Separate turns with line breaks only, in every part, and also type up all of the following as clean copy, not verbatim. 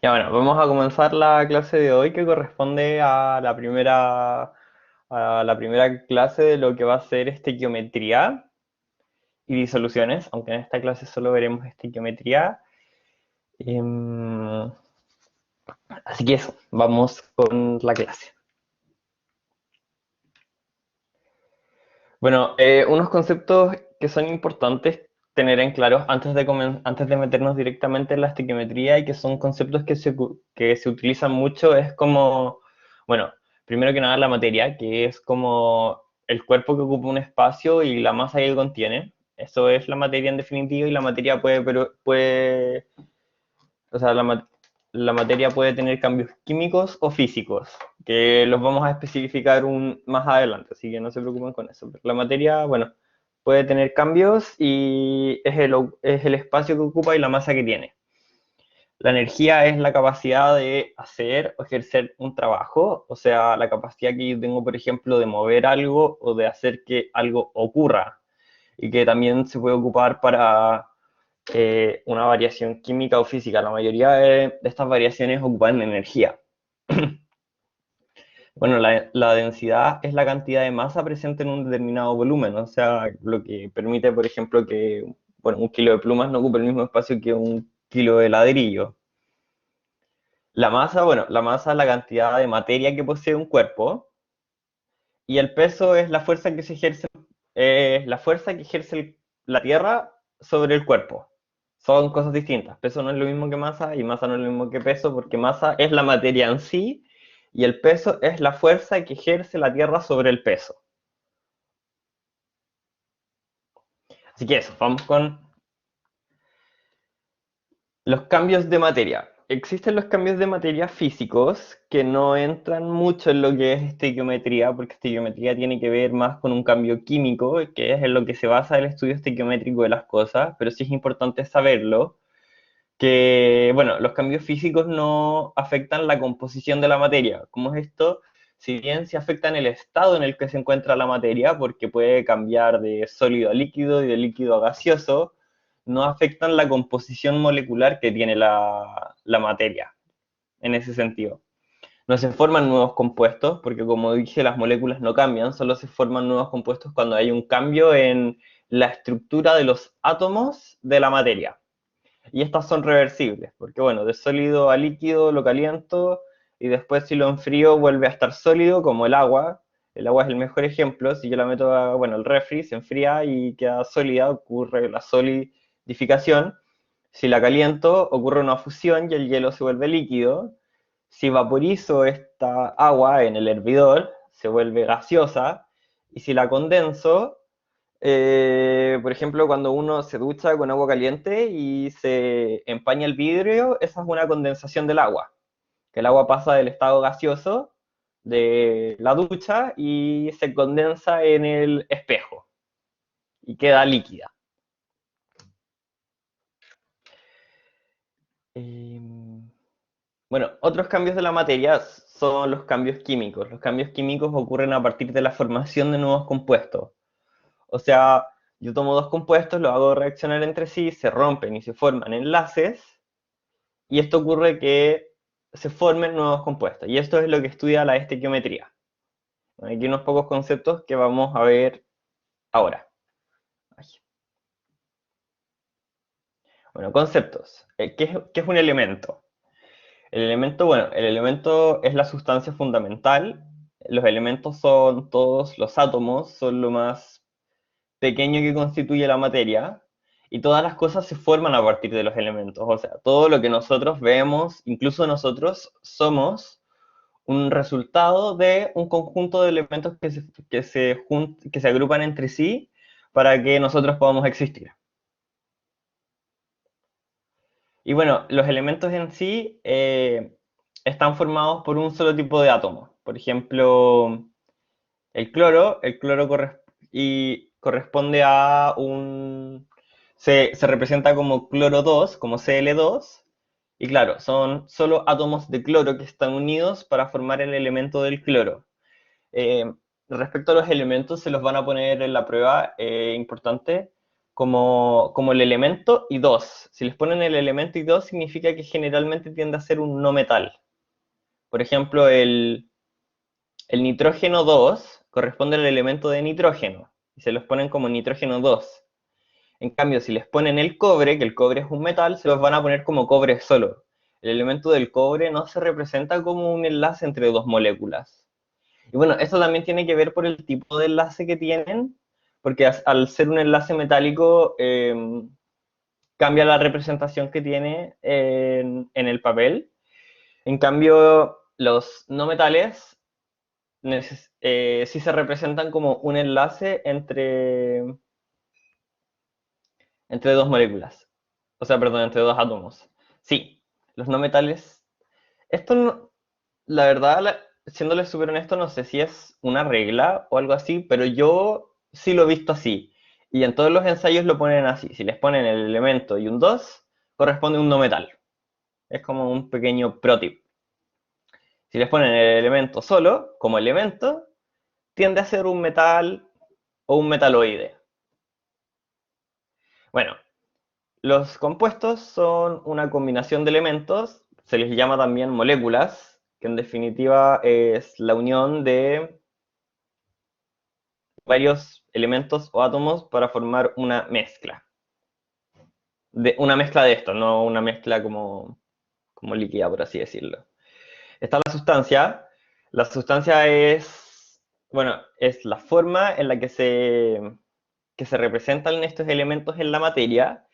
Ya bueno, vamos a comenzar la clase de hoy que corresponde a la primera clase de lo que va a ser estequiometría y disoluciones, aunque en esta clase solo veremos estequiometría. Em, Así que eso, vamos con la clase. Bueno, unos conceptos que son importantes tener en claro antes de meternos directamente en la estequiometría y que son conceptos que se utilizan mucho es como, bueno, primero que nada la materia, que es como el cuerpo que ocupa un espacio y la masa que contiene. Eso es la materia en definitiva y la materia o sea, la materia puede tener cambios químicos o físicos, que los vamos a especificar más adelante, así que no se preocupen con eso. Pero la materia, bueno, puede tener cambios y es el espacio que ocupa y la masa que tiene. La energía es la capacidad de hacer o ejercer un trabajo, o sea, la capacidad que yo tengo, por ejemplo, de mover algo o de hacer que algo ocurra, y que también se puede ocupar para una variación química o física. La mayoría de estas variaciones ocupan energía. Bueno, la densidad es la cantidad de masa presente en un determinado volumen, o sea, lo que permite, por ejemplo, que bueno, un kilo de plumas no ocupe el mismo espacio que un kilo de ladrillo. La masa, bueno, la masa es la cantidad de materia que posee un cuerpo y el peso es la fuerza que ejerce la Tierra sobre el cuerpo. Son cosas distintas. Peso no es lo mismo que masa y masa no es lo mismo que peso porque masa es la materia en sí y el peso es la fuerza que ejerce la Tierra sobre el peso. Así que eso, vamos con los cambios de materia. Existen los cambios de materia físicos que no entran mucho en lo que es estequiometría, porque estequiometría tiene que ver más con un cambio químico, que es en lo que se basa el estudio estequiométrico de las cosas, pero sí es importante saberlo, que, bueno, los cambios físicos no afectan la composición de la materia. ¿Cómo es esto? Si bien sí afectan el estado en el que se encuentra la materia, porque puede cambiar de sólido a líquido y de líquido a gaseoso, no afectan la composición molecular que tiene la materia, en ese sentido. No se forman nuevos compuestos, porque como dije, las moléculas no cambian, solo se forman nuevos compuestos cuando hay un cambio en la estructura de los átomos de la materia. Y estas son reversibles, porque bueno, de sólido a líquido lo caliento y después si lo enfrío vuelve a estar sólido como el agua. El agua es el mejor ejemplo, si yo la meto a, bueno, el refri se enfría y queda sólida, ocurre la solidificación. Si la caliento ocurre una fusión y el hielo se vuelve líquido. Si vaporizo esta agua en el hervidor se vuelve gaseosa y si la condenso por ejemplo, cuando uno se ducha con agua caliente y se empaña el vidrio, esa es una condensación del agua, que el agua pasa del estado gaseoso de la ducha y se condensa en el espejo y queda líquida. Eh, bueno, otros cambios de la materia son los cambios químicos. Los cambios químicos ocurren a partir de la formación de nuevos compuestos. O sea, yo tomo dos compuestos, los hago reaccionar entre sí, se rompen y se forman enlaces, y esto ocurre que se formen nuevos compuestos. Y esto es lo que estudia la estequiometría. Aquí unos pocos conceptos que vamos a ver ahora. Bueno, conceptos. ¿Qué es un elemento? El elemento, bueno, el elemento es la sustancia fundamental. Los elementos son todos los átomos, son lo más pequeño que constituye la materia. Y todas las cosas se forman a partir de los elementos. O sea, todo lo que nosotros vemos, incluso nosotros, somos un resultado de un conjunto de elementos que se agrupan entre sí para que nosotros podamos existir. Y bueno, los elementos en sí están formados por un solo tipo de átomo. Por ejemplo, el cloro corresponde a se representa como cloro 2 como Cl2, y claro, son solo átomos de cloro que están unidos para formar el elemento del cloro. Eh, Respecto a los elementos, se los van a poner en la prueba, importante. como el elemento y 2. Si les ponen el elemento y 2 significa que generalmente tiende a ser un no metal. Por ejemplo, el nitrógeno 2 corresponde al elemento de nitrógeno y se los ponen como nitrógeno 2. En cambio, si les ponen el cobre, que el cobre es un metal, se los van a poner como cobre solo. El elemento del cobre no se representa como un enlace entre dos moléculas. Y bueno, esto también tiene que ver por el tipo de enlace que tienen, porque al ser un enlace metálico cambia la representación que tiene en el papel. En cambio, los no metales sí se representan como un enlace entre dos moléculas. O sea, perdón, entre dos átomos. Sí, los no metales. Esto, la verdad, siéndole súper honesto, no sé si es una regla o algo así, pero yo sí lo he visto así. Y en todos los ensayos lo ponen así. Si les ponen el elemento y un 2 corresponde a un no metal. Es como un pequeño pro tip. Si les ponen el elemento solo, como elemento, tiende a ser un metal o un metaloide. Bueno, los compuestos son una combinación de elementos, se les llama también moléculas, que en definitiva es la unión de varios elementos o átomos para formar una mezcla. Una mezcla de esto, no una mezcla como líquida, por así decirlo. Está la sustancia. La sustancia es, bueno, es la forma en la que se representan estos elementos en la materia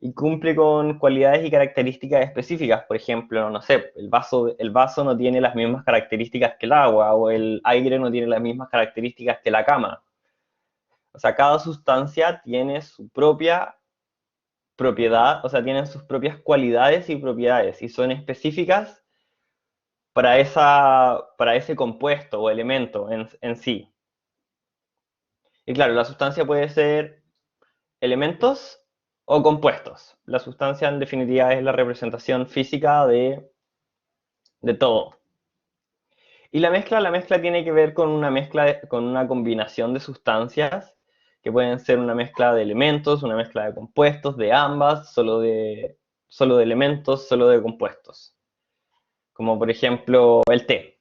y cumple con cualidades y características específicas. Por ejemplo, no sé, el vaso no tiene las mismas características que el agua, o el aire no tiene las mismas características que la cama. O sea, cada sustancia tiene su propia propiedad, o sea, tienen sus propias cualidades y propiedades, y son específicas para ese compuesto o elemento en sí. Y claro, la sustancia puede ser elementos o compuestos. La sustancia en definitiva es la representación física de todo. Y la mezcla tiene que ver con una mezcla, con una combinación de sustancias que pueden ser una mezcla de elementos, una mezcla de compuestos, de ambas, solo de elementos, solo de compuestos. Como por ejemplo el té.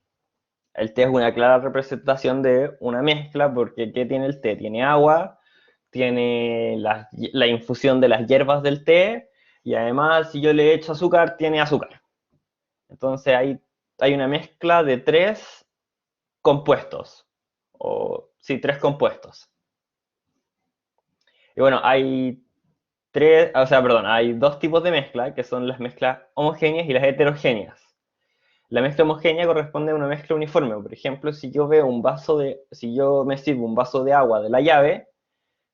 El té es una clara representación de una mezcla porque ¿qué tiene el té? Tiene agua, tiene la infusión de las hierbas del té y además si yo le echo azúcar, tiene azúcar. Entonces hay una mezcla de tres compuestos, o sí, tres compuestos. Y bueno, hay dos tipos de mezcla, que son las mezclas homogéneas y las heterogéneas. La mezcla homogénea corresponde a una mezcla uniforme. Por ejemplo, si yo me sirvo un vaso de agua de la llave,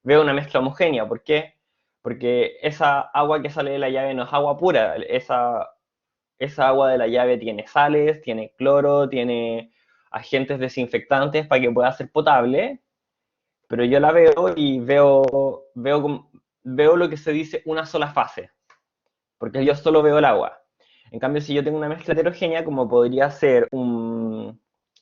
veo una mezcla homogénea. ¿Por qué? Porque esa agua que sale de la llave no es agua pura. Esa agua de la llave tiene sales, tiene cloro, tiene agentes desinfectantes para que pueda ser potable, pero yo la veo y veo lo que se dice una sola fase, porque yo solo veo el agua. En cambio, si yo tengo una mezcla heterogénea, como podría ser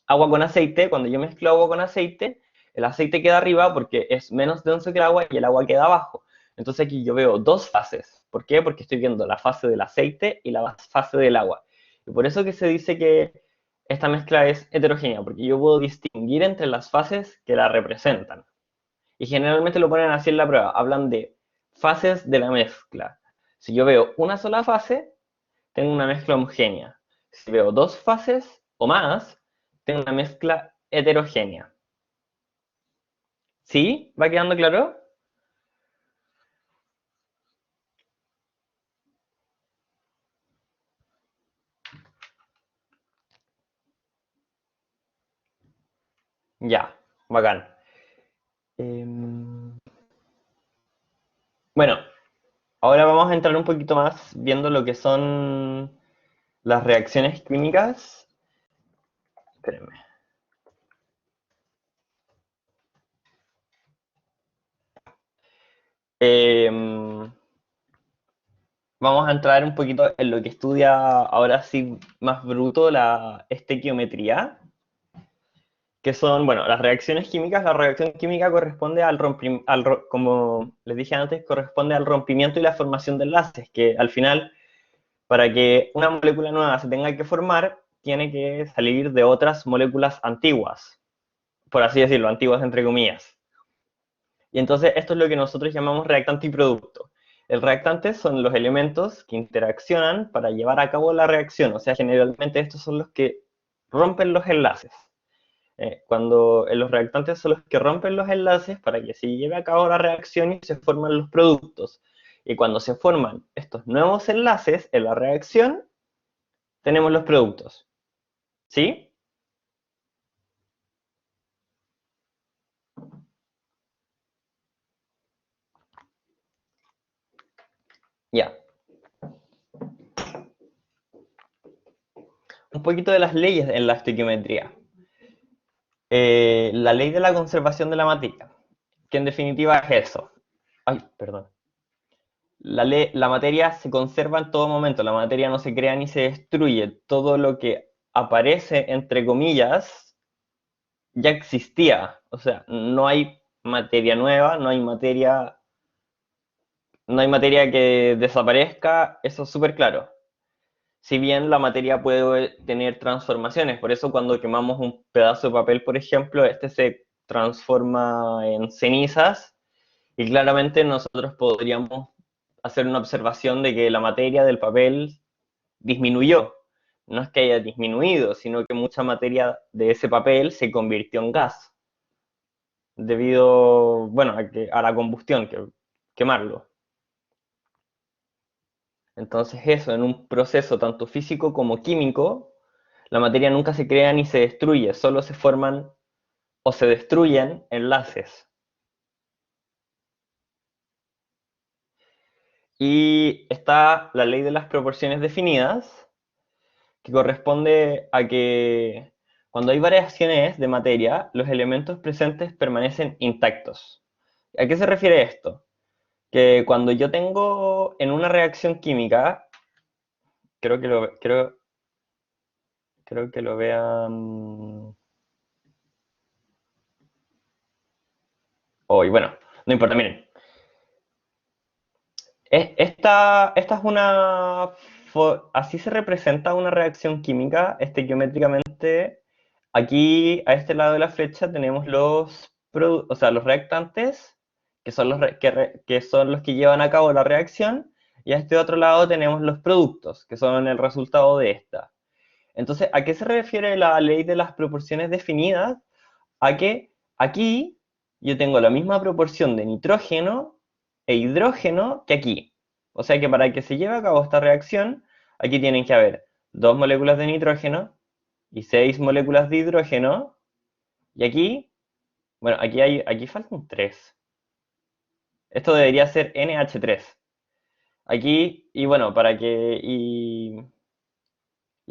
agua con aceite, cuando yo mezclo agua con aceite, el aceite queda arriba porque es menos denso que el agua y el agua queda abajo. Entonces aquí yo veo dos fases. ¿Por qué? Porque estoy viendo la fase del aceite y la fase del agua. Y por eso que se dice que esta mezcla es heterogénea, porque yo puedo distinguir entre las fases que la representan. Y generalmente lo ponen así en la prueba, hablan de fases de la mezcla. Si yo veo una sola fase, tengo una mezcla homogénea. Si veo dos fases o más, tengo una mezcla heterogénea. ¿Sí? ¿Va quedando claro? Ya, bacán. Em, Bueno, ahora vamos a entrar un poquito más viendo lo que son las reacciones químicas. Espérenme. Em, Vamos a entrar un poquito en lo que estudia ahora sí más bruto la estequiometría, que son, bueno, las reacciones químicas. La reacción química corresponde al rompimiento, como les dije antes, corresponde al rompimiento y la formación de enlaces, que al final, para que una molécula nueva se tenga que formar, tiene que salir de otras moléculas antiguas, por así decirlo, antiguas entre comillas. Y entonces esto es lo que nosotros llamamos reactante y producto. El reactante son los elementos que interaccionan para llevar a cabo la reacción, o sea, generalmente estos son los que rompen los enlaces. Cuando los reactantes son los que rompen los enlaces para que se lleve a cabo la reacción y se forman los productos. Y cuando se forman estos nuevos enlaces en la reacción, tenemos los productos. ¿Sí? Ya. Un poquito de las leyes en la estequiometría. La ley de la conservación de la materia, que en definitiva es eso. Ay, perdón. La materia se conserva en todo momento, la materia no se crea ni se destruye. Todo lo que aparece, entre comillas, ya existía. O sea, no hay materia nueva, no hay materia que desaparezca, eso es súper claro. Si bien la materia puede tener transformaciones, por eso cuando quemamos un pedazo de papel, por ejemplo, este se transforma en cenizas y claramente nosotros podríamos hacer una observación de que la materia del papel disminuyó. No es que haya disminuido, sino que mucha materia de ese papel se convirtió en gas debido, bueno, a la combustión, quemarlo. Entonces eso, en un proceso tanto físico como químico, la materia nunca se crea ni se destruye, solo se forman o se destruyen enlaces. Y está la ley de las proporciones definidas, que corresponde a que cuando hay variaciones de materia, los elementos presentes permanecen intactos. ¿A qué se refiere esto? Que cuando yo tengo en una reacción química, creo que creo que lo vean hoy. Bueno, no importa, miren. Esta es una... Así se representa una reacción química estequiométricamente. Aquí, a este lado de la flecha, tenemos o sea, los reactantes, que son que son los que llevan a cabo la reacción, y a este otro lado tenemos los productos, que son el resultado de esta. Entonces, ¿a qué se refiere la ley de las proporciones definidas? A que aquí yo tengo la misma proporción de nitrógeno e hidrógeno que aquí. O sea que para que se lleve a cabo esta reacción, aquí tienen que haber 2 moléculas de nitrógeno y 6 moléculas de hidrógeno. Y aquí, bueno, aquí faltan 3. Esto debería ser NH3. Aquí, y bueno, y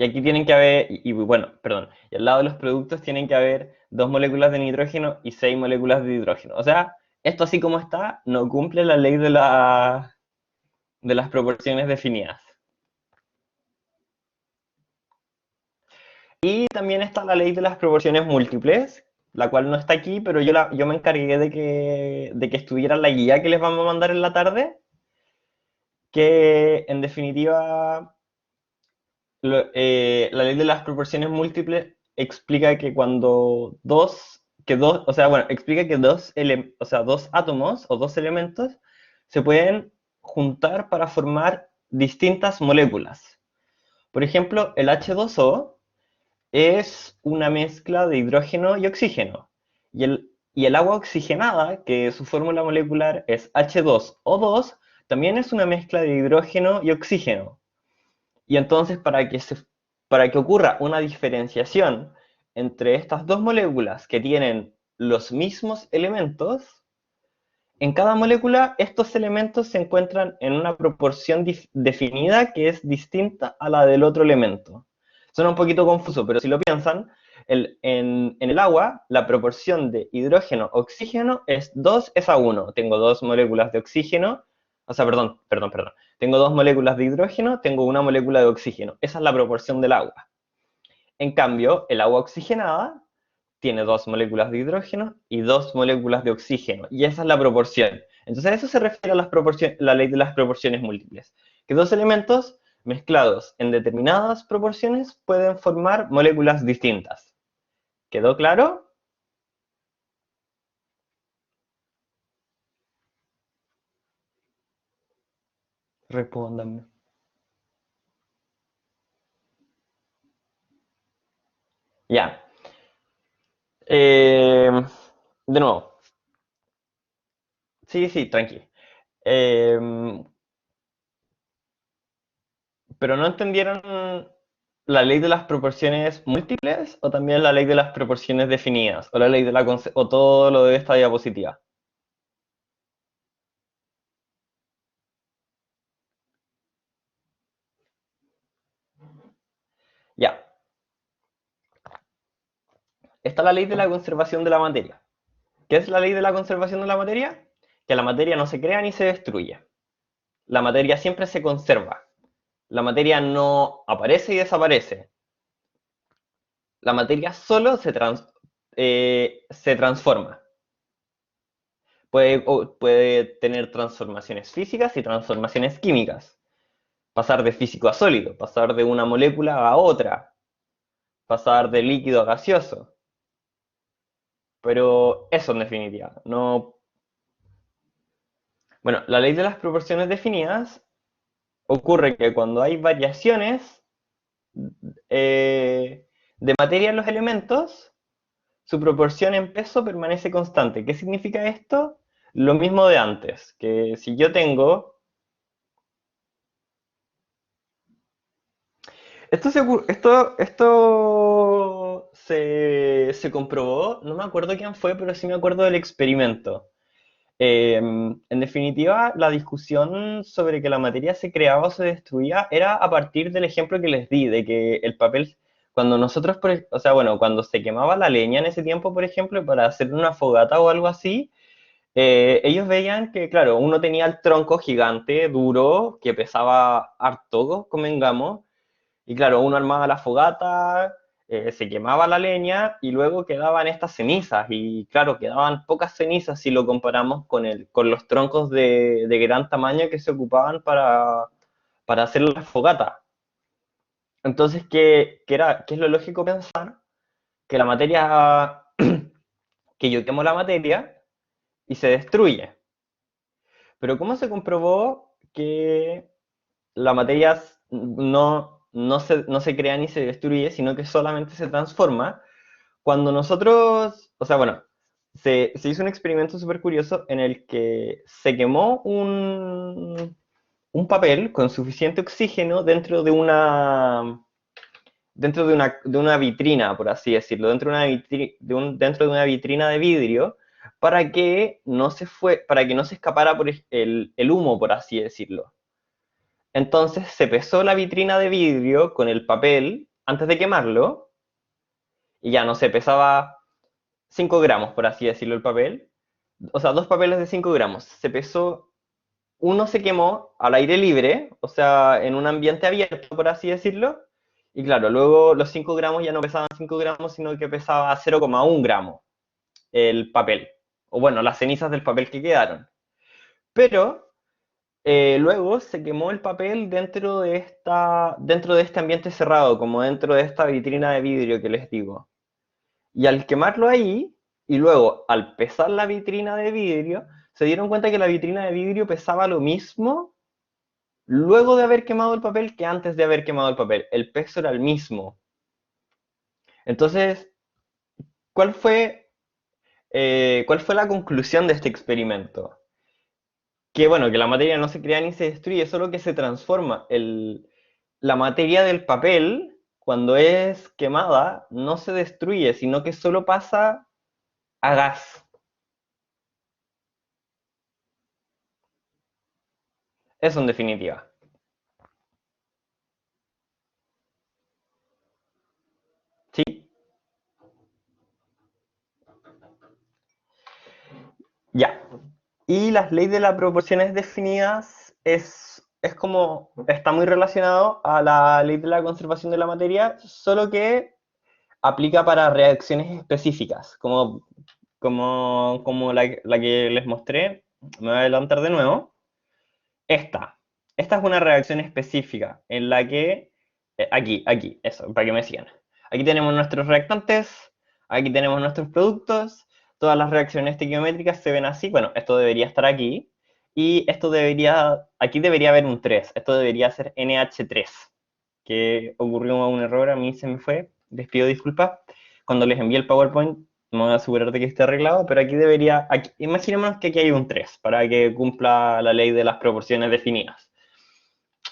aquí tienen que haber, bueno, perdón, y al lado de los productos tienen que haber 2 moléculas de nitrógeno y 6 moléculas de hidrógeno. O sea, esto así como está, no cumple la ley de las proporciones definidas. Y también está la ley de las proporciones múltiples, la cual no está aquí, pero yo me encargué de que estuviera en la guía que les vamos a mandar en la tarde, que en definitiva la ley de las proporciones múltiples explica que o sea, bueno, explica que o sea, dos átomos o dos elementos se pueden juntar para formar distintas moléculas. Por ejemplo, el H2O es una mezcla de hidrógeno y oxígeno. Y el agua oxigenada, que su fórmula molecular es H2O2, también es una mezcla de hidrógeno y oxígeno. Y entonces, para que ocurra una diferenciación entre estas dos moléculas que tienen los mismos elementos, en cada molécula estos elementos se encuentran en una proporción definida que es distinta a la del otro elemento. Suena un poquito confuso, pero si lo piensan, en el agua la proporción de hidrógeno-oxígeno es 2:1. Tengo 2 moléculas de oxígeno, o sea, perdón. Tengo 2 moléculas de hidrógeno, tengo una molécula de oxígeno. Esa es la proporción del agua. En cambio, el agua oxigenada tiene dos moléculas de hidrógeno y dos moléculas de oxígeno. Y esa es la proporción. Entonces a eso se refiere a la ley de las proporciones múltiples. Que dos elementos mezclados en determinadas proporciones pueden formar moléculas distintas. ¿Quedó claro? Respóndanme. Ya. Eh, de nuevo. Sí, sí, tranqui. Eh, pero no entendieron la ley de las proporciones múltiples o también la ley de las proporciones definidas o la ley de o todo lo de esta diapositiva. Ya. Está la ley de la conservación de la materia. ¿Qué es la ley de la conservación de la materia? Que la materia no se crea ni se destruye. La materia siempre se conserva. La materia no aparece y desaparece. La materia solo se transforma. Puede tener transformaciones físicas y transformaciones químicas. Pasar de físico a sólido, pasar de una molécula a otra, pasar de líquido a gaseoso. Pero eso en definitiva. No. Bueno, la ley de las proporciones definidas ocurre que cuando hay variaciones de materia en los elementos, su proporción en peso permanece constante. ¿Qué significa esto? Lo mismo de antes, que si yo tengo. Esto se comprobó, no me acuerdo quién fue, pero sí me acuerdo del experimento. En definitiva, la discusión sobre que la materia se creaba o se destruía era a partir del ejemplo que les di, de que el papel, cuando nosotros, o sea, bueno, cuando se quemaba la leña en ese tiempo, por ejemplo, para hacer una fogata o algo así, ellos veían que, claro, uno tenía el tronco gigante, duro, que pesaba harto, convengamos, y claro, uno armaba la fogata, se quemaba la leña y luego quedaban estas cenizas. Y claro, quedaban pocas cenizas si lo comparamos con los troncos de gran tamaño que se ocupaban para hacer la fogata. Entonces, ¿qué es lo lógico pensar? Que la materia, que yo quemo la materia y se destruye. Pero ¿cómo se comprobó que la materia no se crea ni se destruye, sino que solamente se transforma? Cuando nosotros, o sea, bueno, se hizo un experimento súper curioso en el que se quemó un papel con suficiente oxígeno dentro de una vitrina, por así decirlo, dentro de una vitrina de vidrio, para que no se escapara el humo, por así decirlo. Entonces se pesó la vitrina de vidrio con el papel antes de quemarlo, y ya no se pesaba 5 gramos, por así decirlo, el papel. O sea, dos papeles de 5 gramos. Uno se quemó al aire libre, o sea, en un ambiente abierto, por así decirlo. Y claro, luego los 5 gramos ya no pesaban 5 gramos, sino que pesaba 0,1 gramo el papel. O bueno, las cenizas del papel que quedaron. Pero luego se quemó el papel dentro de este ambiente cerrado, como dentro de esta vitrina de vidrio que les digo. Y al quemarlo ahí, y luego al pesar la vitrina de vidrio, se dieron cuenta que la vitrina de vidrio pesaba lo mismo luego de haber quemado el papel que antes de haber quemado el papel. El peso era el mismo. Entonces, ¿cuál fue, cuál fue la conclusión de este experimento? Que bueno, que la materia no se crea ni se destruye, solo que se transforma. La materia del papel, cuando es quemada, no se destruye, sino que solo pasa a gas. Eso en definitiva. ¿Sí? Ya. Y las leyes de las proporciones definidas es como, está muy relacionado a la ley de la conservación de la materia, solo que aplica para reacciones específicas, como la que les mostré. Me voy a adelantar de nuevo. Esta. Esta es una reacción específica en la que... aquí, eso, para que me sigan. Aquí tenemos nuestros reactantes, aquí tenemos nuestros productos, todas las reacciones estequiométricas se ven así. Bueno, esto debería estar aquí, y esto debería... Aquí debería haber un 3, esto debería ser NH3, que ocurrió un error, a mí se me fue, les pido disculpas. Cuando les envié el PowerPoint, me voy a asegurar de que esté arreglado, pero aquí debería, imaginémonos que aquí hay un 3 para que cumpla la ley de las proporciones definidas.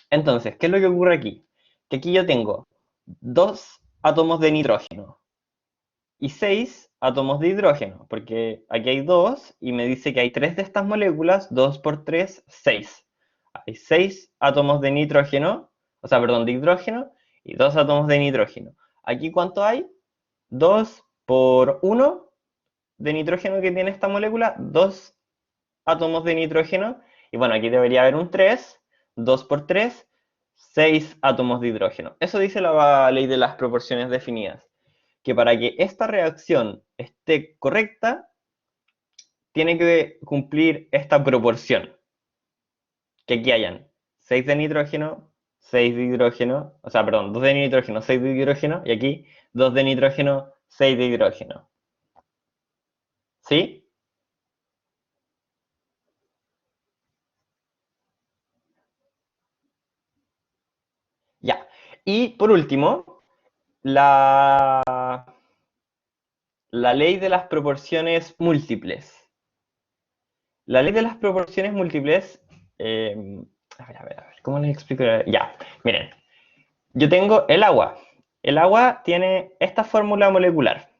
Entonces, ¿qué es lo que ocurre aquí? Que aquí yo tengo 2 átomos de nitrógeno y 6 átomos de hidrógeno, porque aquí hay 2 y me dice que hay 3 de estas moléculas, 2 por 3, 6. Hay 6 átomos de nitrógeno, o sea, perdón, de hidrógeno, y 2 átomos de nitrógeno. Aquí, ¿cuánto hay? 2 por 1 de nitrógeno que tiene esta molécula, 2 átomos de nitrógeno, y bueno, aquí debería haber un 3, 2 por 3, 6 átomos de hidrógeno. Eso dice la ley de las proporciones definidas, que para que esta reacción esté correcta, tiene que cumplir esta proporción, que aquí hayan 6 de nitrógeno, 6 de hidrógeno, o sea, perdón, 2 de nitrógeno, 6 de hidrógeno, y aquí 2 de nitrógeno, 6 de hidrógeno. ¿Sí? Ya. Y por último, la, la ley de las proporciones múltiples. La ley de las proporciones múltiples, a ver, ¿cómo les explico? Ya, miren, yo tengo el agua. El agua tiene esta fórmula molecular.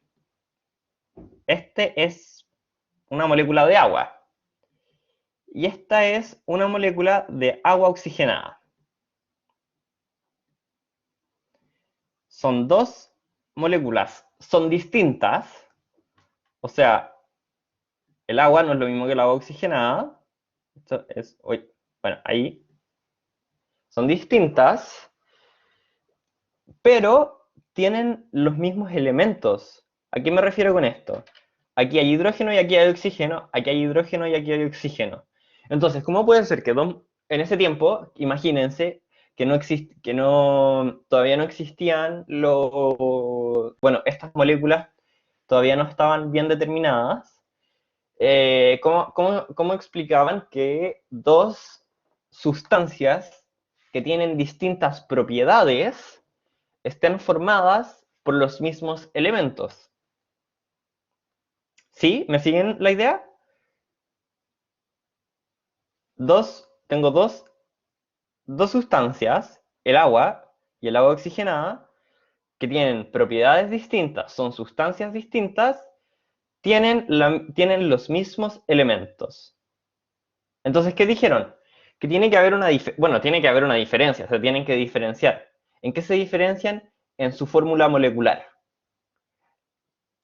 Este es una molécula de agua. Y esta es una molécula de agua oxigenada. Son dos moléculas, son distintas. O sea, el agua no es lo mismo que el agua oxigenada. Esto es, bueno, ahí son distintas, pero tienen los mismos elementos. ¿A qué me refiero con esto? Aquí hay hidrógeno y aquí hay oxígeno, aquí hay hidrógeno y aquí hay oxígeno. Entonces, ¿cómo puede ser que en ese tiempo, imagínense que todavía no existían bueno, estas moléculas todavía no estaban bien determinadas? ¿Cómo explicaban que dos sustancias que tienen distintas propiedades estén formadas por los mismos elementos? ¿Sí? ¿Me siguen la idea? Tengo dos sustancias, el agua y el agua oxigenada, que tienen propiedades distintas, son sustancias distintas, tienen los mismos elementos. Entonces, ¿qué dijeron? Que tiene que haber tiene que haber una diferencia, se tienen que diferenciar. ¿En qué se diferencian? En su fórmula molecular.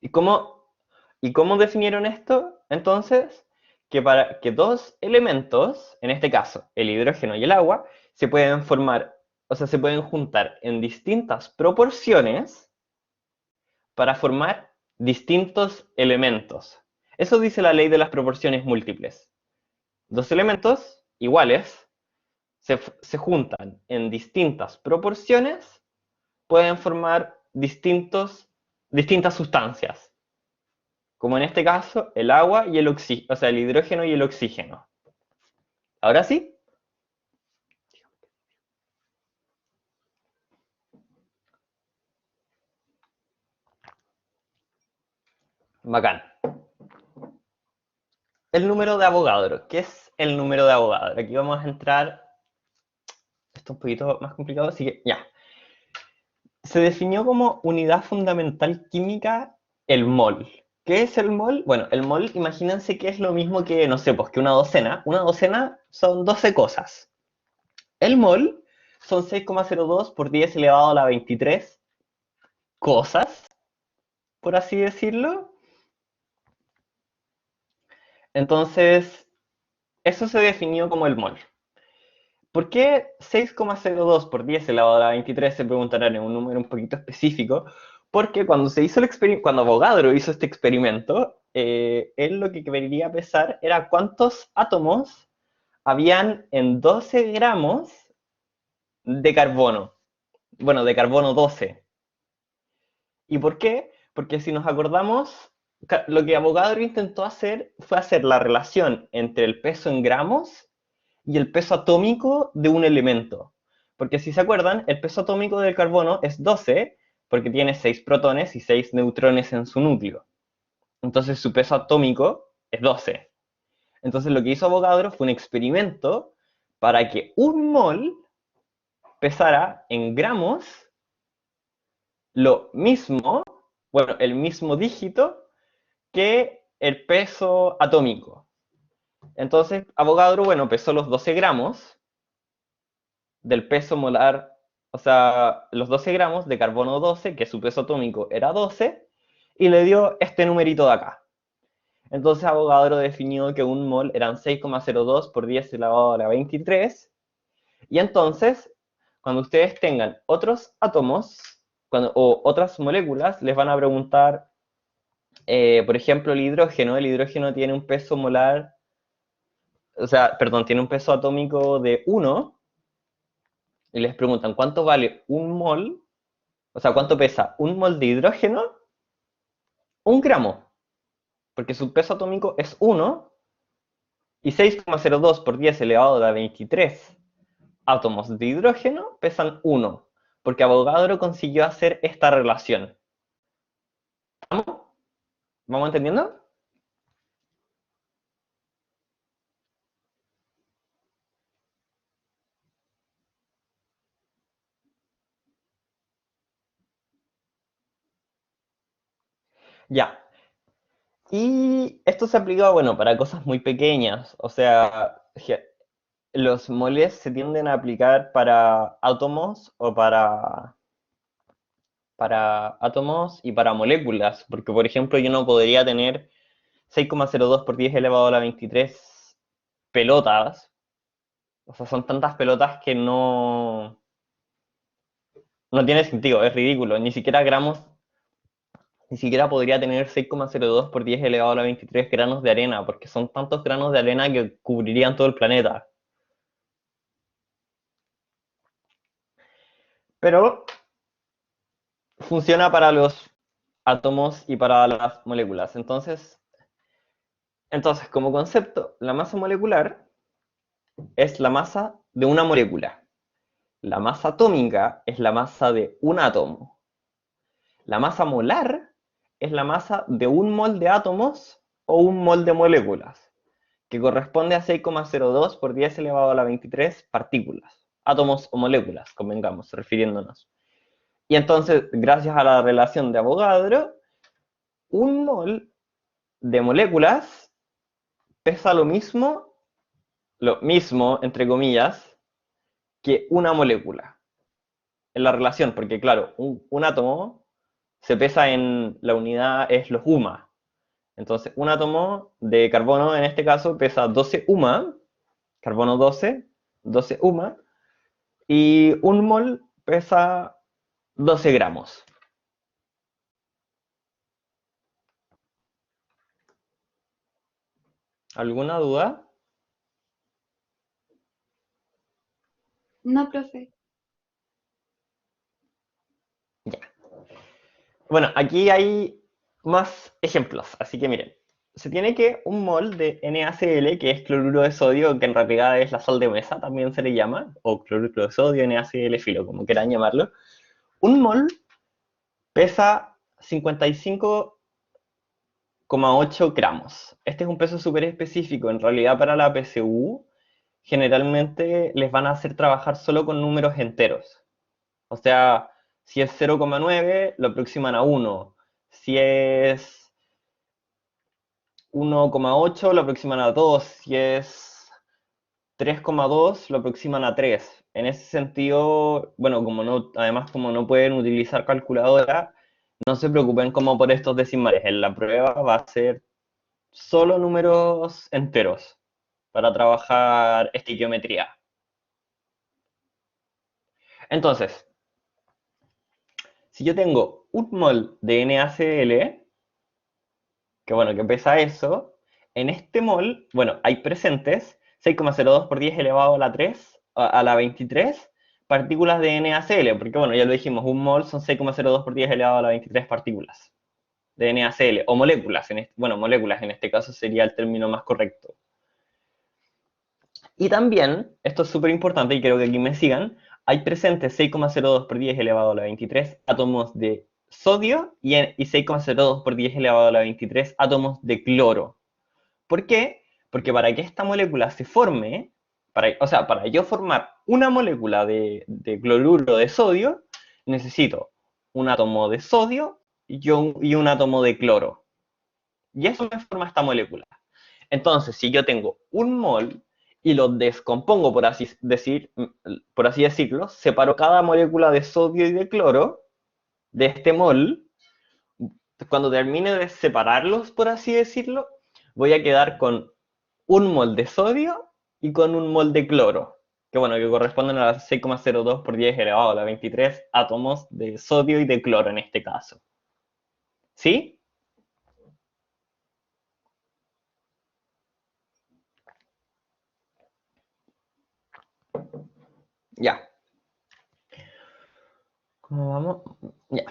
¿Y cómo definieron esto? Entonces, que para que dos elementos, en este caso el hidrógeno y el agua, se pueden formar, o sea, se pueden juntar en distintas proporciones para formar distintos elementos. Eso dice la ley de las proporciones múltiples. Dos elementos iguales se juntan en distintas proporciones, pueden formar distintas sustancias, como en este caso el agua y el oxígeno, o sea, el hidrógeno y el oxígeno. Ahora sí, bacán. El número de Avogadro. ¿Qué es el número de Avogadro? Aquí vamos a entrar, esto es un poquito más complicado, así que ya. Se definió como unidad fundamental química el mol. ¿Qué es el mol? Bueno, el mol, imagínense que es lo mismo que, no sé, pues que una docena. Una docena son 12 cosas. El mol son 6,02 por 10 elevado a la 23 cosas, por así decirlo. Entonces, eso se definió como el mol. ¿Por qué 6,02 por 10 elevado a la 23 se preguntarán en un número un poquito específico? Porque cuando se hizo el experimento, cuando Avogadro hizo este experimento, él lo que quería pesar era cuántos átomos habían en 12 gramos de carbono. Bueno, de carbono 12. ¿Y por qué? Porque si nos acordamos, lo que Avogadro intentó hacer fue hacer la relación entre el peso en gramos y el peso atómico de un elemento. Porque si se acuerdan, el peso atómico del carbono es 12 porque tiene 6 protones y 6 neutrones en su núcleo. Entonces su peso atómico es 12. Entonces lo que hizo Avogadro fue un experimento para que un mol pesara en gramos lo mismo, bueno, el mismo dígito que el peso atómico. Entonces Avogadro, bueno, pesó los 12 gramos del peso molar, o sea, los 12 gramos de carbono 12, que su peso atómico era 12, y le dio este numerito de acá. Entonces Avogadro definió que un mol eran 6,02 por 10 elevado a la 23, y entonces, cuando ustedes tengan otros átomos o otras moléculas, les van a preguntar, por ejemplo, el hidrógeno tiene un peso molar, o sea, perdón, tiene un peso atómico de 1, y les preguntan, ¿cuánto vale un mol? O sea, ¿cuánto pesa un mol de hidrógeno? Un gramo, porque su peso atómico es 1, y 6,02 por 10 elevado a la 23 átomos de hidrógeno pesan 1, porque Avogadro consiguió hacer esta relación. ¿Vamos? ¿Vamos entendiendo? Ya. Y esto se aplica, bueno, para cosas muy pequeñas. O sea, los moles se tienden a aplicar para átomos o para átomos y para moléculas. Porque, por ejemplo, yo no podría tener 6,02 por 10 elevado a la 23 pelotas. O sea, son tantas pelotas que no tiene sentido, es ridículo. Ni siquiera podría tener 6,02 por 10 elevado a la 23 granos de arena, porque son tantos granos de arena que cubrirían todo el planeta. Pero funciona para los átomos y para las moléculas. Entonces, como concepto, la masa molecular es la masa de una molécula. La masa atómica es la masa de un átomo. La masa molar es la masa de un mol de átomos o un mol de moléculas, que corresponde a 6,02 por 10 elevado a la 23 partículas, átomos o moléculas, convengamos, refiriéndonos. Y entonces, gracias a la relación de Avogadro, un mol de moléculas pesa lo mismo, entre comillas, que una molécula. En la relación, porque claro, un átomo se pesa en la unidad, es los UMA. Entonces, un átomo de carbono, en este caso, pesa 12 UMA, carbono 12, 12 UMA, y un mol pesa 12 gramos. ¿Alguna duda?
No, profe.
Ya. Bueno, aquí hay más ejemplos, así que miren. Se tiene que un mol de NaCl, que es cloruro de sodio, que en realidad es la sal de mesa, también se le llama, o cloruro de sodio, NaCl filo, como quieran llamarlo. Un mol pesa 55,8 gramos. Este es un peso súper específico. En realidad, para la PSU, generalmente les van a hacer trabajar solo con números enteros. O sea, si es 0,9, lo aproximan a 1. Si es 1,8, lo aproximan a 2. Si es 3,2, lo aproximan a 3. En ese sentido, bueno, además como no pueden utilizar calculadora, no se preocupen como por estos decimales. En la prueba va a ser solo números enteros para trabajar estequiometría. Entonces, Si yo tengo un mol de NaCl, que bueno, que pesa eso, en este mol, bueno, hay presentes 6,02 por 10 elevado a la 3, a la 23 partículas de NaCl, porque bueno, ya lo dijimos, un mol son 6,02 por 10 elevado a la 23 partículas de NaCl, o moléculas, bueno, moléculas en este caso sería el término más correcto. Y también, esto es súper importante y creo que aquí me sigan, hay presentes 6,02 por 10 elevado a la 23 átomos de sodio y 6,02 por 10 elevado a la 23 átomos de cloro. ¿Por qué? Porque para que esta molécula se forme, o sea, para yo formar una molécula de cloruro de sodio, necesito un átomo de sodio y un átomo de cloro. Y eso me forma esta molécula. Entonces, si yo tengo un mol y lo descompongo, por así decirlo, separo cada molécula de sodio y de cloro de este mol. Cuando termine de separarlos, por así decirlo, voy a quedar con un mol de sodio y con un mol de cloro, que bueno, que corresponden a las 6,02 por 10 elevado a la 23 átomos de sodio y de cloro en este caso. ¿Sí? Ya. ¿Cómo vamos? Ya.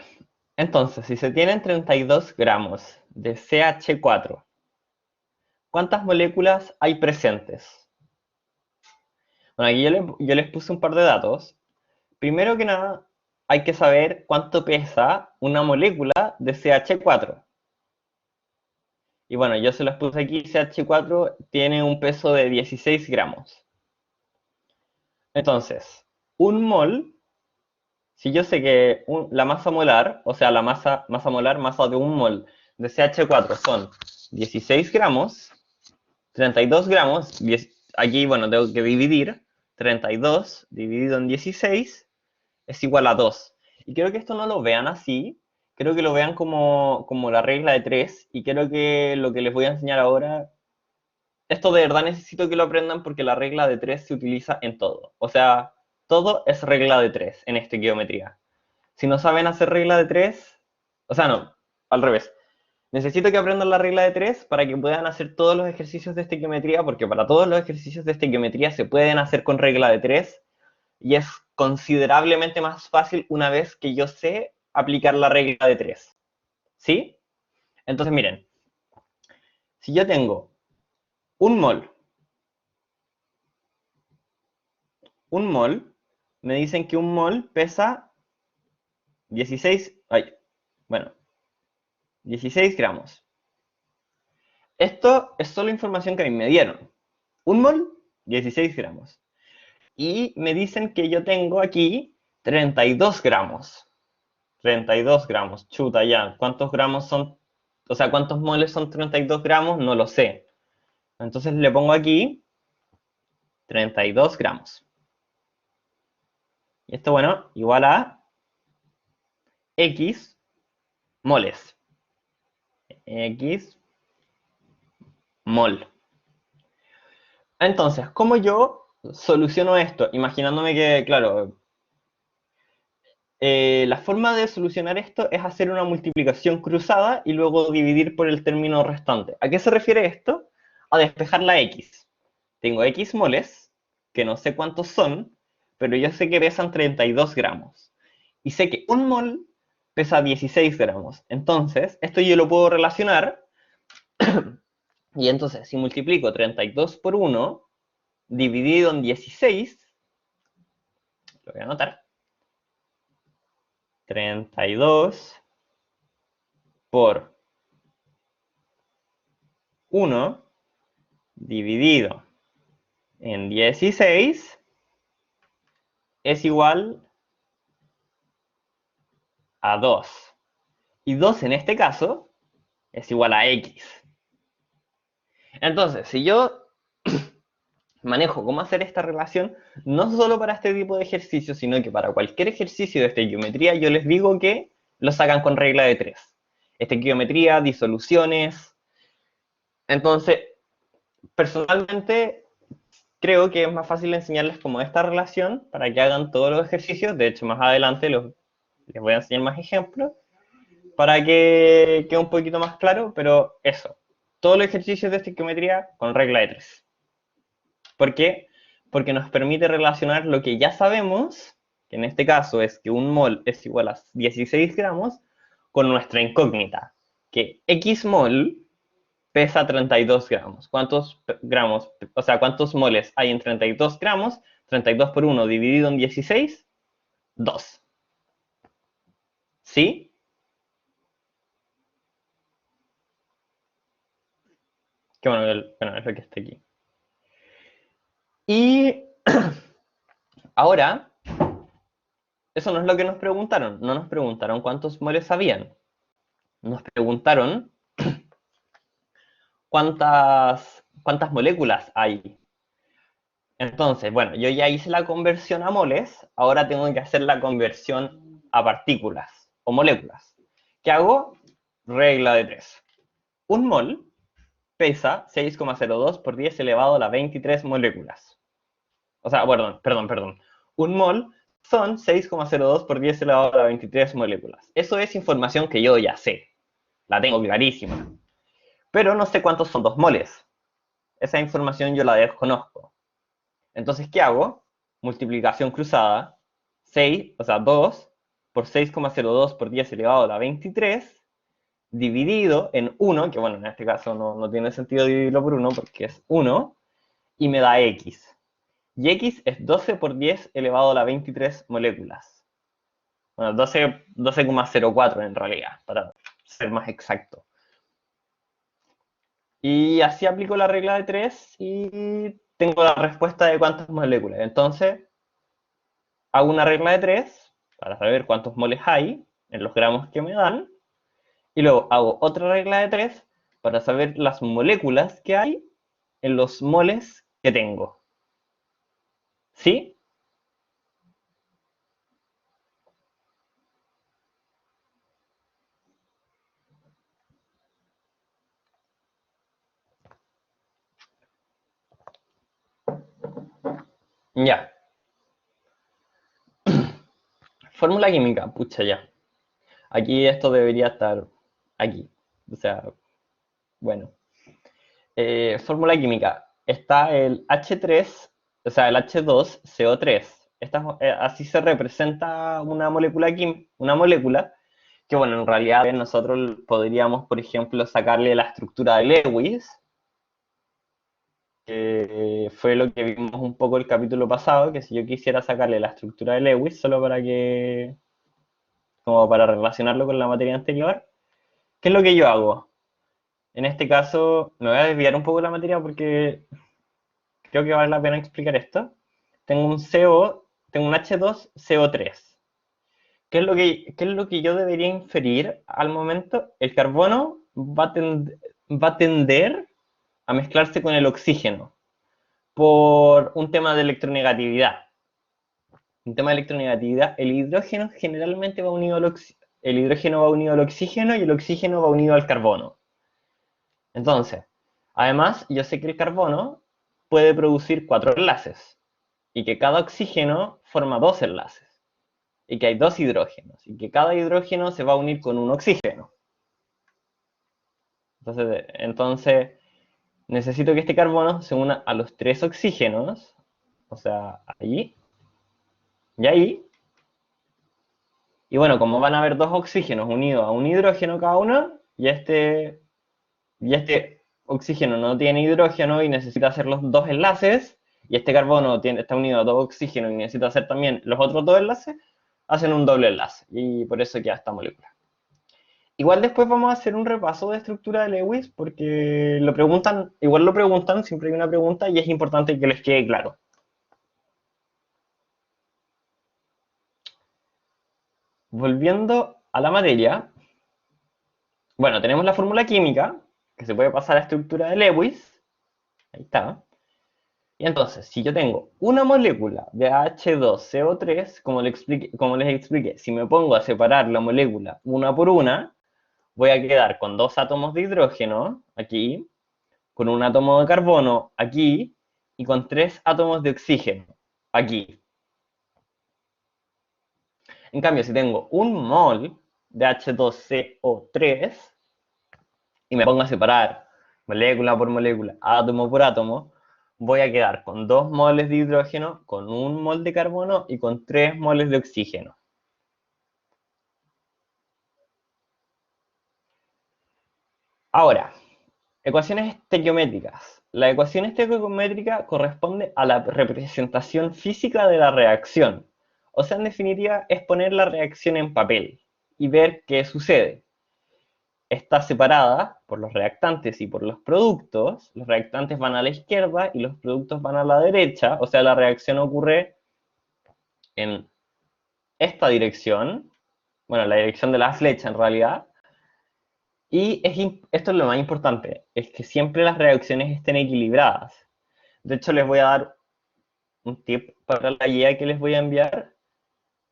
Entonces, si se tienen 32 gramos de CH4, ¿cuántas moléculas hay presentes? Bueno, aquí yo les puse un par de datos. Primero que nada, hay que saber cuánto pesa una molécula de CH4. Y bueno, yo se los puse aquí, CH4 tiene un peso de 16 gramos. Entonces, un mol, si yo sé que la masa molar, o sea, la masa molar, masa de un mol de CH4 son 16 gramos, 32 gramos, aquí, bueno, tengo que dividir, 32 dividido en 16 es igual a 2. Y creo que esto no lo vean así, creo que lo vean como la regla de 3, y creo que lo que les voy a enseñar ahora, esto de verdad necesito que lo aprendan porque la regla de 3 se utiliza en todo. O sea, todo es regla de 3 en estequiometría. Si no saben hacer regla de 3, o sea, no, al revés. Necesito que aprendan la regla de 3 para que puedan hacer todos los ejercicios de estequiometría, porque para todos los ejercicios de estequiometría se pueden hacer con regla de 3 y es considerablemente más fácil una vez que yo sé aplicar la regla de 3. ¿Sí? Entonces, miren, si yo tengo un mol, me dicen que un mol pesa 16, bueno, 16 gramos. Esto es solo información que a mí me dieron. Un mol, 16 gramos. Y me dicen que yo tengo aquí 32 gramos. 32 gramos, chuta ya. ¿Cuántos gramos son? O sea, ¿cuántos moles son 32 gramos? No lo sé. Entonces le pongo aquí 32 gramos. Y esto, bueno, igual a X moles. X mol. Entonces, ¿cómo yo soluciono esto? Imaginándome que, claro, la forma de solucionar esto es hacer una multiplicación cruzada y luego dividir por el término restante. ¿A qué se refiere esto? A despejar la X. Tengo X moles, que no sé cuántos son, pero yo sé que pesan 32 gramos. Y sé que un mol pesa 16 gramos. Entonces, esto yo lo puedo relacionar. Y entonces, si multiplico 32 por 1, dividido en 16, lo voy a anotar, 32 por 1 dividido en 16 es igual a 2. Y 2 en este caso es igual a X. Entonces, si yo manejo cómo hacer esta relación, no solo para este tipo de ejercicios, sino que para cualquier ejercicio de estequiometría, yo les digo que lo sacan con regla de 3. Estequiometría, disoluciones. Entonces, personalmente, creo que es más fácil enseñarles como esta relación para que hagan todos los ejercicios. De hecho, más adelante Les voy a enseñar más ejemplos para que quede un poquito más claro, pero eso. Todos los ejercicios de estequiometría con regla de 3. ¿Por qué? Porque nos permite relacionar lo que ya sabemos, que en este caso es que un mol es igual a 16 gramos, con nuestra incógnita, que X mol pesa 32 gramos. ¿Cuántos gramos, o sea, cuántos moles hay en 32 gramos? 32 por 1 dividido en 16, 2. ¿Sí? Que bueno, es lo que está aquí. Y ahora, eso no es lo que nos preguntaron. No nos preguntaron cuántos moles habían. Nos preguntaron cuántas moléculas hay. Entonces, bueno, yo ya hice la conversión a moles, ahora tengo que hacer la conversión a partículas o moléculas. ¿Qué hago? Regla de 3. Un mol pesa 6,02 por 10 elevado a la 23 moléculas. O sea, perdón. Un mol son 6,02 por 10 elevado a la 23 moléculas. Eso es información que yo ya sé. La tengo clarísima. Pero no sé cuántos son 2 moles. Esa información yo la desconozco. Entonces, ¿qué hago? Multiplicación cruzada. 6, o sea, 2 por 6,02 por 10 elevado a la 23 dividido en 1, que bueno, en este caso no tiene sentido dividirlo por 1 porque es 1, y me da X. Y X es 12 por 10 elevado a la 23 moléculas. Bueno, 12,04 en realidad, para ser más exacto. Y así aplico la regla de 3 y tengo la respuesta de cuántas moléculas. Entonces, hago una regla de 3 para saber cuántos moles hay en los gramos que me dan. Y luego hago otra regla de 3 para saber las moléculas que hay en los moles que tengo. ¿Sí? Ya. Fórmula química, pucha ya. Aquí esto debería estar aquí. O sea, bueno. Fórmula química. Está el H3, o sea, el H2CO3. Así se representa una molécula que, bueno, en realidad nosotros podríamos, por ejemplo, sacarle la estructura de Lewis, que fue lo que vimos un poco el capítulo pasado, que si yo quisiera sacarle la estructura de Lewis, solo como para relacionarlo con la materia anterior, ¿qué es lo que yo hago? En este caso, me voy a desviar un poco de la materia porque creo que vale la pena explicar esto. Tengo un H2CO3. ¿Qué es lo que yo debería inferir al momento? El carbono va a tender a mezclarse con el oxígeno por un tema de electronegatividad. Un tema de electronegatividad, el hidrógeno generalmente va unido el hidrógeno va unido al oxígeno y el oxígeno va unido al carbono. Entonces, además, yo sé que el carbono puede producir 4 enlaces y que cada oxígeno forma 2 enlaces y que hay 2 hidrógenos y que cada hidrógeno se va a unir con un oxígeno. Entonces necesito que este carbono se una a los 3 oxígenos, o sea, ahí y ahí. Y bueno, como van a haber 2 oxígenos unidos a un hidrógeno cada uno, y este oxígeno no tiene hidrógeno y necesita hacer los 2 enlaces, y este carbono está unido a 2 oxígenos y necesita hacer también los otros 2 enlaces, hacen un doble enlace, y por eso queda esta molécula. Igual después vamos a hacer un repaso de estructura de Lewis, porque igual lo preguntan, siempre hay una pregunta, y es importante que les quede claro. Volviendo a la materia, bueno, tenemos la fórmula química, que se puede pasar a estructura de Lewis, ahí está. Y entonces, si yo tengo una molécula de H2CO3, como les expliqué, si me pongo a separar la molécula una por una, voy a quedar con 2 átomos de hidrógeno aquí, con un átomo de carbono aquí y con 3 átomos de oxígeno aquí. En cambio, si tengo un mol de H2CO3 y me pongo a separar molécula por molécula, átomo por átomo, voy a quedar con 2 moles de hidrógeno, con 1 mol de carbono y con 3 moles de oxígeno. Ahora, ecuaciones estequiométricas. La ecuación estequiométrica corresponde a la representación física de la reacción. O sea, en definitiva, es poner la reacción en papel y ver qué sucede. Está separada por los reactantes y por los productos. Los reactantes van a la izquierda y los productos van a la derecha. O sea, la reacción ocurre en esta dirección. Bueno, la dirección de la flecha en realidad. Y esto es lo más importante, es que siempre las reacciones estén equilibradas. De hecho, les voy a dar un tip para la guía que les voy a enviar.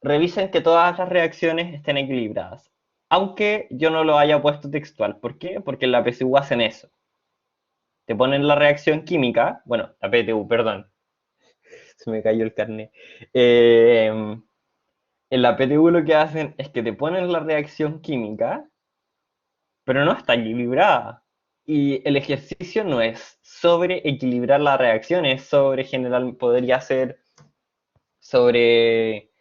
Revisen que todas las reacciones estén equilibradas. Aunque yo no lo haya puesto textual. ¿Por qué? Porque en la PSU hacen eso. Te ponen la reacción química, bueno, la PTU, perdón, se me cayó el carnet. En la PTU lo que hacen es que te ponen la reacción química, pero no está equilibrada. Y el ejercicio no es sobre equilibrar la reacción, es sobre general, podría ser sobre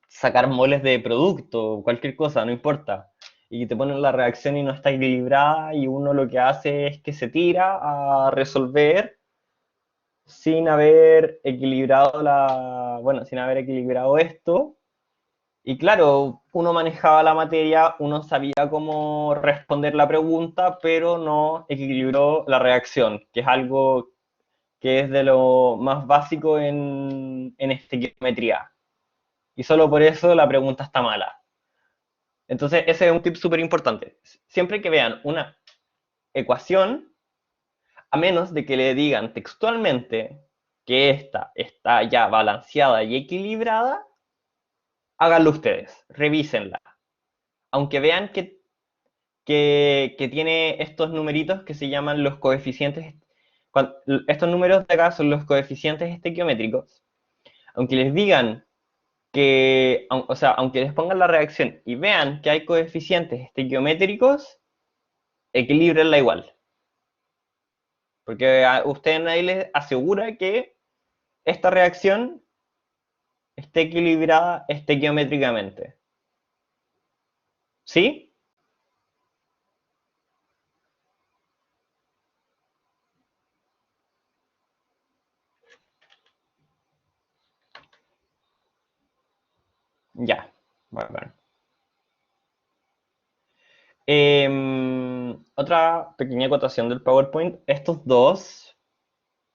sacar moles de producto, cualquier cosa, no importa. Y te ponen la reacción y no está equilibrada y uno lo que hace es que se tira a resolver sin haber equilibrado bueno, sin haber equilibrado esto. Y claro, uno manejaba la materia, uno sabía cómo responder la pregunta, pero no equilibró la reacción, que es algo que es de lo más básico en estequiometría. Y solo por eso la pregunta está mala. Entonces, ese es un tip súper importante. Siempre que vean una ecuación, a menos de que le digan textualmente que esta está ya balanceada y equilibrada, háganlo ustedes, revísenla. Aunque vean que tiene estos numeritos que se llaman los coeficientes, estos números de acá son los coeficientes estequiométricos. Aunque les digan o sea, aunque les pongan la reacción y vean que hay coeficientes estequiométricos, equilíbrenla igual. Porque a usted nadie les asegura que esta reacción esté equilibrada estequiométricamente. ¿Sí? Ya. Bueno. Otra pequeña acotación del PowerPoint. Estos dos.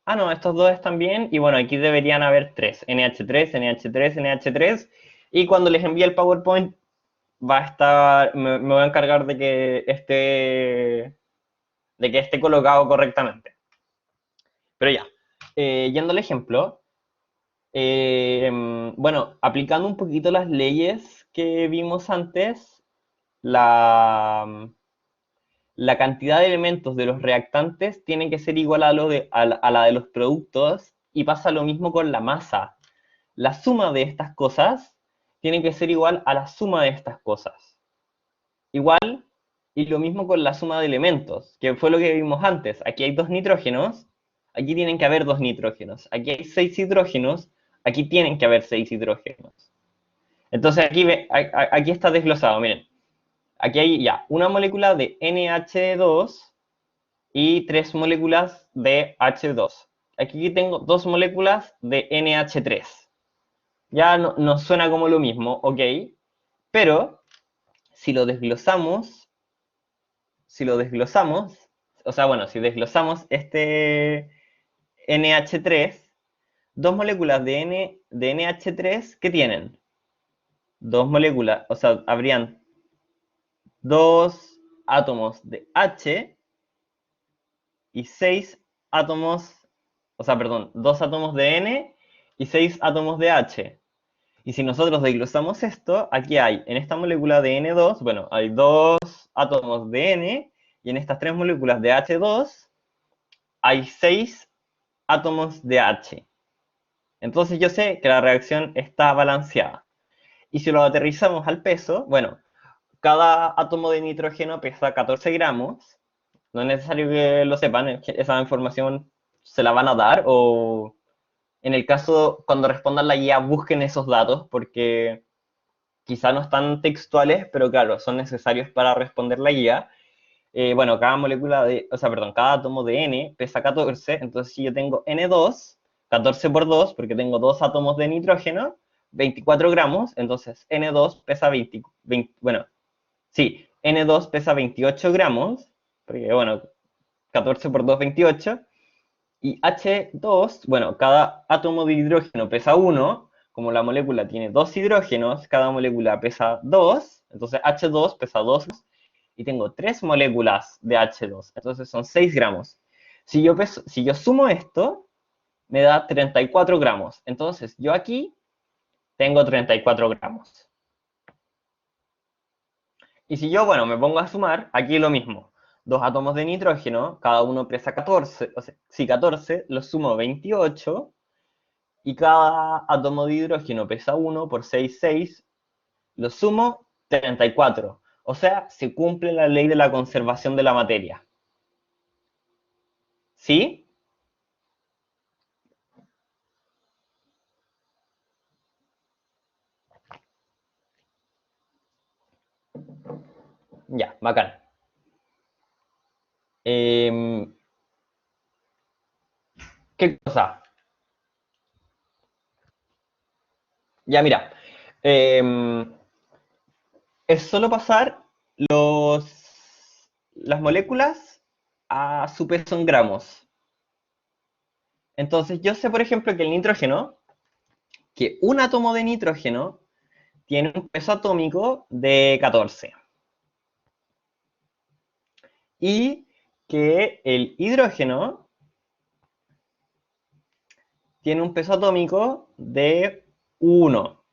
Ah, no, estos dos están bien. Y bueno, aquí deberían haber tres. NH3, NH3, NH3. Y cuando les envíe el PowerPoint, va a estar. Me voy a encargar de que esté colocado correctamente. Pero ya. Yendo al ejemplo. Bueno, aplicando un poquito las leyes que vimos antes, la cantidad de elementos de los reactantes tiene que ser igual a la de los productos y pasa lo mismo con la masa. La suma de estas cosas tiene que ser igual a la suma de estas cosas. Igual, y lo mismo con la suma de elementos, que fue lo que vimos antes. Aquí hay 2 nitrógenos, aquí tienen que haber 2 nitrógenos. Aquí hay 6 hidrógenos, aquí tienen que haber 6 hidrógenos. Entonces aquí está desglosado, miren. Aquí hay ya una molécula de NH2 y 3 moléculas de H2. Aquí tengo 2 moléculas de NH3. Ya no suena como lo mismo, ok, pero si lo desglosamos, o sea, bueno, si desglosamos este NH3, 2 moléculas de NH3, ¿qué tienen? 2 moléculas, o sea, habrían 2 átomos de H y 6 átomos, o sea, perdón, 2 átomos de N y 6 átomos de H. Y si nosotros desglosamos esto, aquí hay, en esta molécula de N2, bueno, hay 2 átomos de N, y en estas 3 moléculas de H2 hay 6 átomos de H. Entonces yo sé que la reacción está balanceada. Y si lo aterrizamos al peso, bueno, cada átomo de nitrógeno pesa 14 gramos. No es necesario que lo sepan, esa información se la van a dar o en el caso cuando respondan la guía busquen esos datos porque quizá no están textuales, pero claro, son necesarios para responder la guía. Bueno, cada molécula de, o sea, perdón, cada átomo de N pesa 14, entonces si yo tengo N2, 14 por 2, porque tengo dos átomos de nitrógeno, 24 gramos, entonces N2 pesa 20, bueno, sí, N2 pesa 28 gramos, porque bueno, 14 por 2, 28, y H2, bueno, cada átomo de hidrógeno pesa 1, como la molécula tiene dos hidrógenos, cada molécula pesa 2, entonces H2 pesa 2, y tengo tres moléculas de H2, entonces son 6 gramos. Si yo sumo esto, me da 34 gramos. Entonces yo aquí tengo 34 gramos. Y si yo, bueno, me pongo a sumar, aquí lo mismo. Dos átomos de nitrógeno, cada uno pesa 14, o sea, si 14, lo sumo 28, y cada átomo de hidrógeno pesa 1 por 6, 6, lo sumo 34. O sea, se cumple la ley de la conservación de la materia. ¿Sí? Ya, bacán. Eh, ¿Qué cosa? Ya, mira. eh, es solo pasar las moléculas a su peso en gramos. Entonces, yo sé, por ejemplo, que el nitrógeno, que un átomo de nitrógeno tiene un peso atómico de 14. Y que el hidrógeno tiene un peso atómico de 1.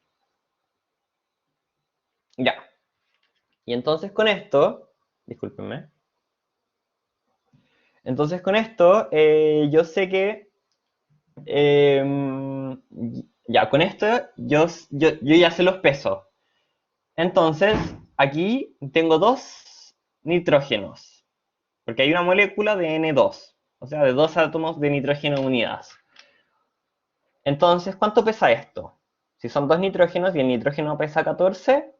Ya. Y entonces con esto, discúlpenme, entonces con esto yo sé que, eh, ya, con esto yo ya sé los pesos. Entonces, aquí tengo dos nitrógenos, porque hay una molécula de N2, o sea, de dos átomos de nitrógeno unidas. Entonces, ¿cuánto pesa esto? Si son dos nitrógenos y el nitrógeno pesa 14,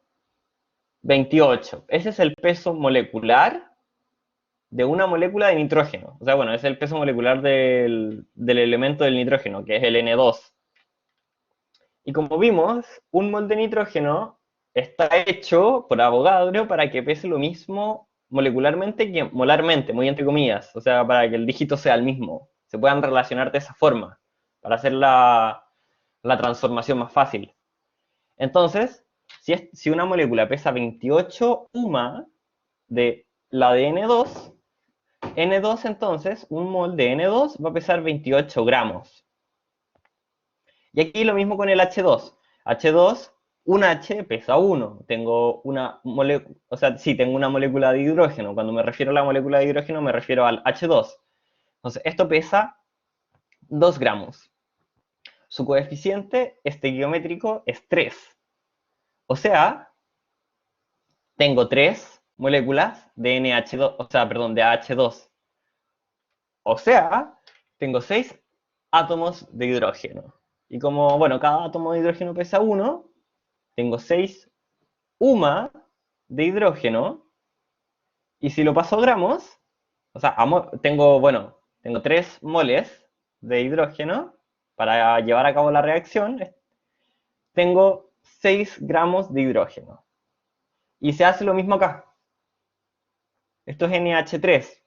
28. Ese es el peso molecular de una molécula de nitrógeno. O sea, bueno, es el peso molecular del elemento del nitrógeno, que es el N2. Y como vimos, un mol de nitrógeno está hecho por Avogadro para que pese lo mismo molecularmente que molarmente, muy entre comillas. O sea, para que el dígito sea el mismo. Se puedan relacionar de esa forma, para hacer la transformación más fácil. Entonces, si una molécula pesa 28 UMA de la de N2, N2 entonces, un mol de N2 va a pesar 28 gramos. Y aquí lo mismo con el H2. H2, un H pesa 1. Tengo una molécula, o sea, sí, tengo una molécula de hidrógeno. Cuando me refiero a la molécula de hidrógeno me refiero al H2. Entonces, esto pesa 2 gramos. Su coeficiente estequiométrico es 3. O sea, tengo 3 moléculas de NH2, o sea, perdón, de H2. O sea, tengo 6 átomos de hidrógeno. Y como, bueno, cada átomo de hidrógeno pesa 1, tengo 6 UMA de hidrógeno. Y si lo paso a gramos, o sea, tengo, bueno, tengo 3 moles de hidrógeno para llevar a cabo la reacción. Tengo 6 gramos de hidrógeno. Y se hace lo mismo acá. Esto es NH3.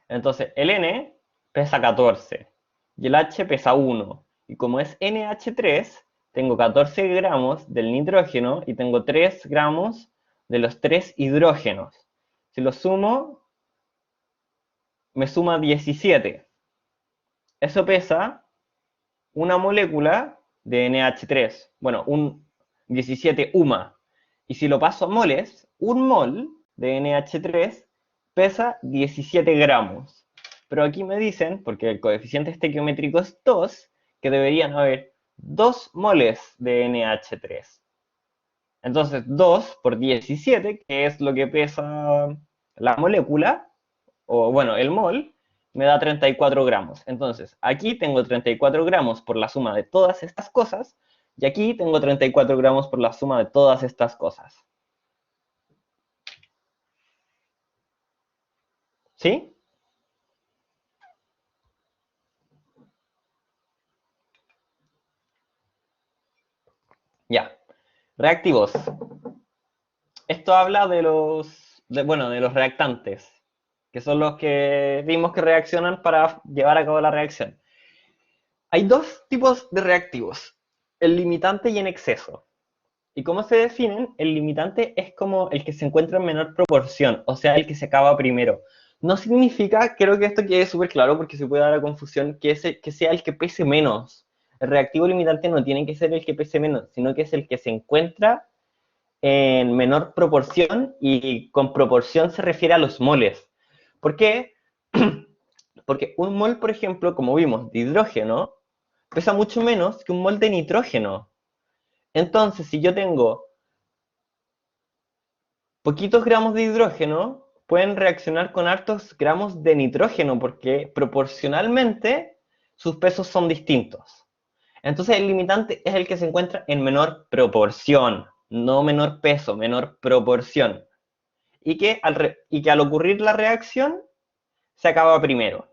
Entonces, el N pesa 14 y el H pesa 1. Y como es NH3, tengo 14 gramos del nitrógeno y tengo 3 gramos de los 3 hidrógenos. Si lo sumo, me suma 17. Eso pesa una molécula de NH3. Bueno, un 17 UMA. Y si lo paso a moles, un mol de NH3 pesa 17 gramos. Pero aquí me dicen, porque el coeficiente estequiométrico es 2, que deberían haber 2 moles de NH3. Entonces, 2 por 17, que es lo que pesa la molécula, o bueno, el mol, me da 34 gramos. Entonces, aquí tengo 34 gramos por la suma de todas estas cosas, y aquí tengo 34 gramos por la suma de todas estas cosas. ¿Sí? Ya. Reactivos. Esto habla de bueno, de los reactantes, que son los que vimos que reaccionan para llevar a cabo la reacción. Hay dos tipos de reactivos, el limitante y en exceso. ¿Y cómo se definen? El limitante es como el que se encuentra en menor proporción, o sea, el que se acaba primero. No significa, creo que esto quede súper claro porque se puede dar la confusión, que sea el que pese menos. El reactivo limitante no tiene que ser el que pese menos, sino que es el que se encuentra en menor proporción, y con proporción se refiere a los moles. ¿Por qué? Porque un mol, por ejemplo, como vimos, de hidrógeno, pesa mucho menos que un mol de nitrógeno. Entonces, si yo tengo poquitos gramos de hidrógeno, pueden reaccionar con hartos gramos de nitrógeno, porque proporcionalmente sus pesos son distintos. Entonces el limitante es el que se encuentra en menor proporción, no menor peso, menor proporción. Y que al ocurrir la reacción, se acaba primero.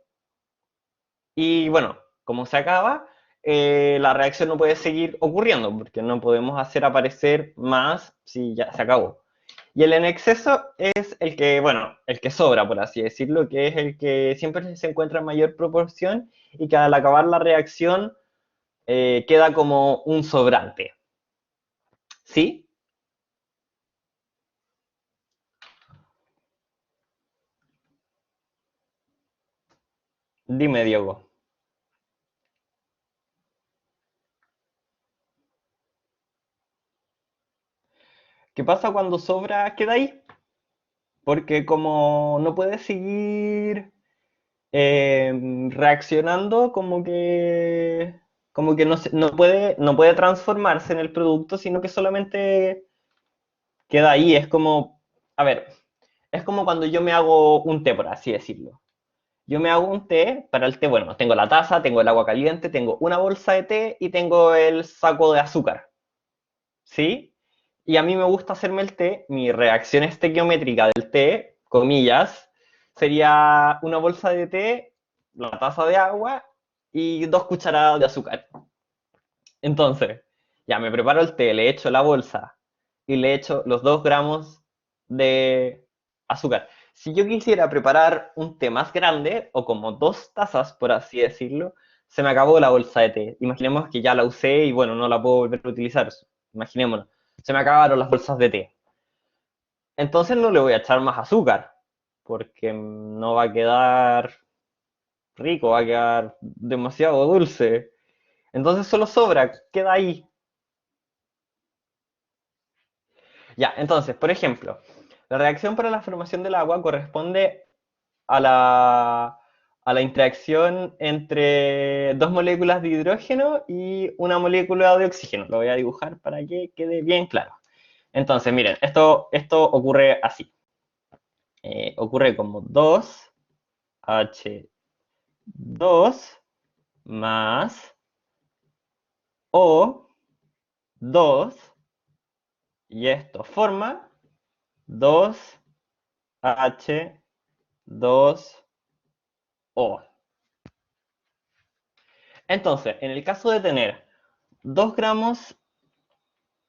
Y bueno, como se acaba, la reacción no puede seguir ocurriendo, porque no podemos hacer aparecer más si ya se acabó. Y el en exceso es el que, bueno, el que sobra, por así decirlo, que es el que siempre se encuentra en mayor proporción y que al acabar la reacción queda como un sobrante. ¿Sí? Dime, Diego. ¿Qué pasa cuando sobra? Queda ahí. Porque como no puede seguir reaccionando, como que no puede transformarse en el producto, sino que solamente queda ahí. Es como, a ver, es como cuando yo me hago un té, por así decirlo. Yo me hago un té, para el té, bueno, tengo la taza, tengo el agua caliente, tengo una bolsa de té y tengo el saco de azúcar, ¿sí? Y a mí me gusta hacerme el té, mi reacción estequiométrica del té, comillas, sería una bolsa de té, la taza de agua y 2 cucharadas de azúcar. Entonces, ya me preparo el té, le echo la bolsa y le echo los 2 gramos de azúcar. Si yo quisiera preparar un té más grande, o como 2 tazas, por así decirlo, se me acabó la bolsa de té. Imaginemos que ya la usé y bueno, no la puedo volver a utilizar. Imaginémonos, se me acabaron las bolsas de té. Entonces no le voy a echar más azúcar, porque no va a quedar rico, va a quedar demasiado dulce. Entonces solo sobra, queda ahí. Ya, entonces, por ejemplo, la reacción para la formación del agua corresponde a la interacción entre dos moléculas de hidrógeno y una molécula de oxígeno. Lo voy a dibujar para que quede bien claro. Entonces, miren, esto ocurre así. Ocurre como 2H2 más O2, y esto forma 2H2O. Entonces, en el caso de tener 2 gramos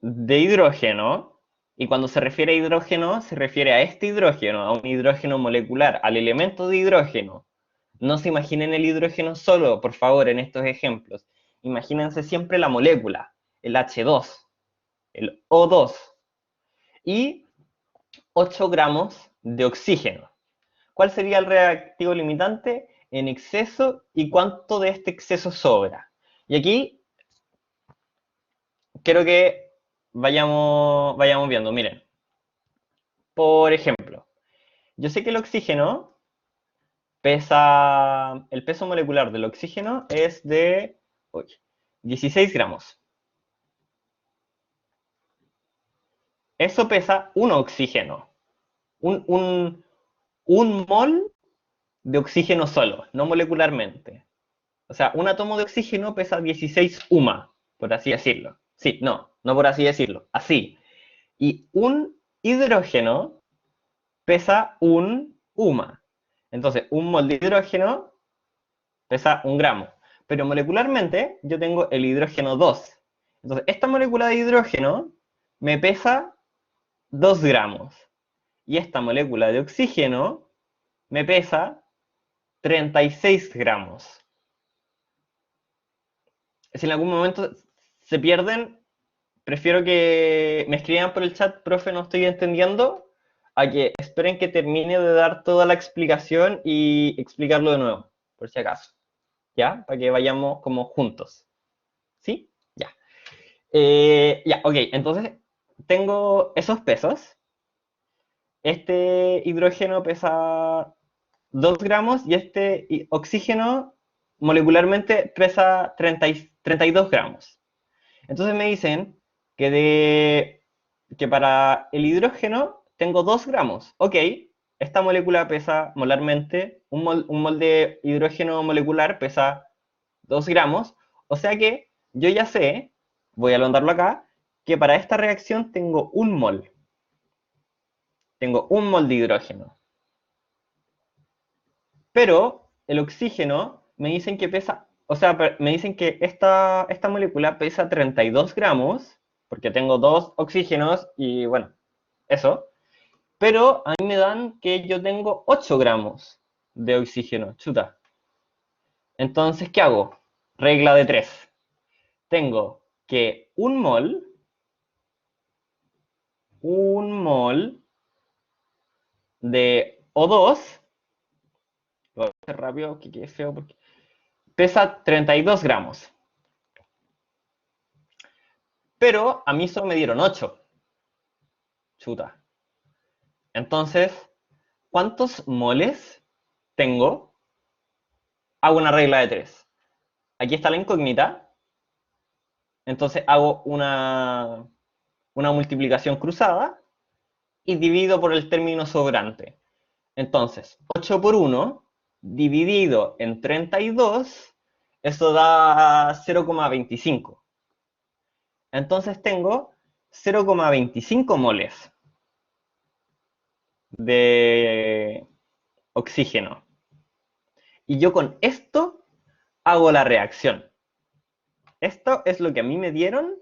de hidrógeno, y cuando se refiere a hidrógeno, se refiere a este hidrógeno, a un hidrógeno molecular, al elemento de hidrógeno. No se imaginen el hidrógeno solo, por favor, en estos ejemplos. Imagínense siempre la molécula, el H2, el O2, y 8 gramos de oxígeno. ¿Cuál sería el reactivo limitante en exceso y cuánto de este exceso sobra? Y aquí quiero que vayamos viendo. Miren, por ejemplo, yo sé que el oxígeno el peso molecular del oxígeno es de 16 gramos. Eso pesa un oxígeno. Un, un, un mol de oxígeno solo, no molecularmente. O sea, un átomo de oxígeno pesa 16 UMA, por así decirlo. Sí, no por así decirlo, así. Y un hidrógeno pesa un UMA. Entonces, un mol de hidrógeno pesa 1 gramo. Pero molecularmente yo tengo el hidrógeno 2. Entonces, esta molécula de hidrógeno me pesa 2 gramos. Y esta molécula de oxígeno me pesa 36 gramos. Si en algún momento se pierden, prefiero que me escriban por el chat, profe, no estoy entendiendo, a que esperen que termine de dar toda la explicación y explicarlo de nuevo, por si acaso. ¿Ya? Para que vayamos como juntos. ¿Sí? Ya. Ya, ok. Entonces, tengo esos pesos. Este hidrógeno pesa 2 gramos y este oxígeno molecularmente pesa 32 gramos. Entonces me dicen que para el hidrógeno tengo 2 gramos. Ok, esta molécula pesa molarmente, un mol de hidrógeno molecular pesa 2 gramos. O sea que yo ya sé, voy a londarlo acá, que para esta reacción tengo un mol. Tengo un mol de hidrógeno. Pero el oxígeno me dicen que pesa, o sea, me dicen que esta molécula pesa 32 gramos, porque tengo dos oxígenos y bueno, eso. Pero a mí me dan que yo tengo 8 gramos de oxígeno, chuta. Entonces, ¿qué hago? Regla de 3. Tengo que un mol de O2, lo voy a hacer rápido, que quede feo, porque pesa 32 gramos. Pero a mí solo me dieron 8. Chuta. Entonces, ¿cuántos moles tengo? Hago una regla de 3. Aquí está la incógnita. Entonces hago una multiplicación cruzada y divido por el término sobrante. Entonces, 8 por 1 dividido en 32, eso da 0,25. Entonces tengo 0,25 moles de oxígeno. Y yo con esto hago la reacción. Esto es lo que a mí me dieron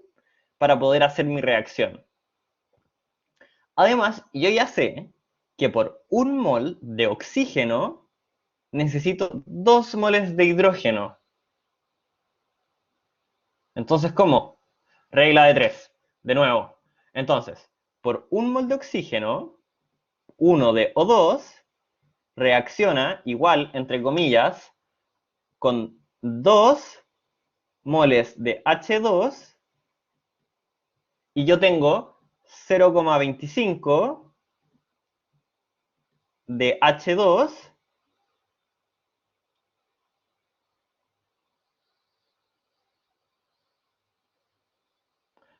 para poder hacer mi reacción. Además, yo ya sé que por un mol de oxígeno necesito 2 moles de hidrógeno. Entonces, ¿cómo? Regla de 3. De nuevo. Entonces, por un mol de oxígeno, 1 de O2 reacciona igual, entre comillas, con 2 moles de H2 y yo tengo 0,25 de H2.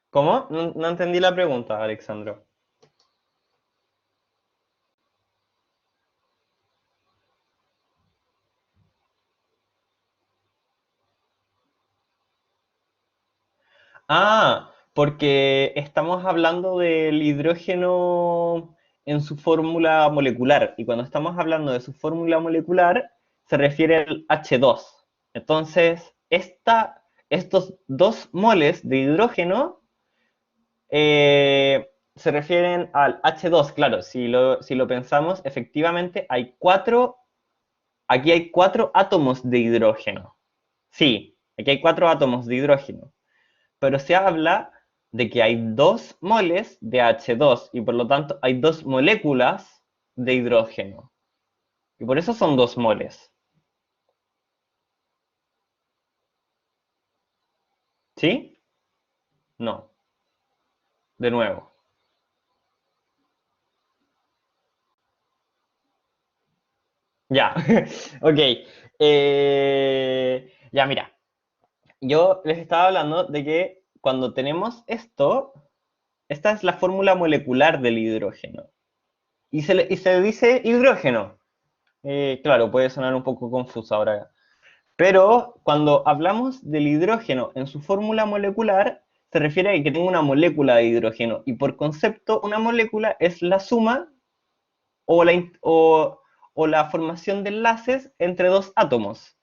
¿Cómo? No entendí la pregunta, Alexandro. Ah, porque estamos hablando del hidrógeno en su fórmula molecular. Y cuando estamos hablando de su fórmula molecular, se refiere al H2. Entonces, estos 2 moles de hidrógeno se refieren al H2. Claro, si lo pensamos, efectivamente aquí hay 4 átomos de hidrógeno. Sí, aquí hay 4 átomos de hidrógeno. Pero se habla de que hay 2 moles de H2 y por lo tanto hay 2 moléculas de hidrógeno. Y por eso son 2 moles. ¿Sí? No. De nuevo. Ya. Ok. Ya, mira. Yo les estaba hablando de que cuando tenemos esto, esta es la fórmula molecular del hidrógeno. Y se dice hidrógeno. Claro, puede sonar un poco confuso ahora. Pero cuando hablamos del hidrógeno en su fórmula molecular, se refiere a que tenga una molécula de hidrógeno. Y por concepto, una molécula es la suma o la formación de enlaces entre dos átomos.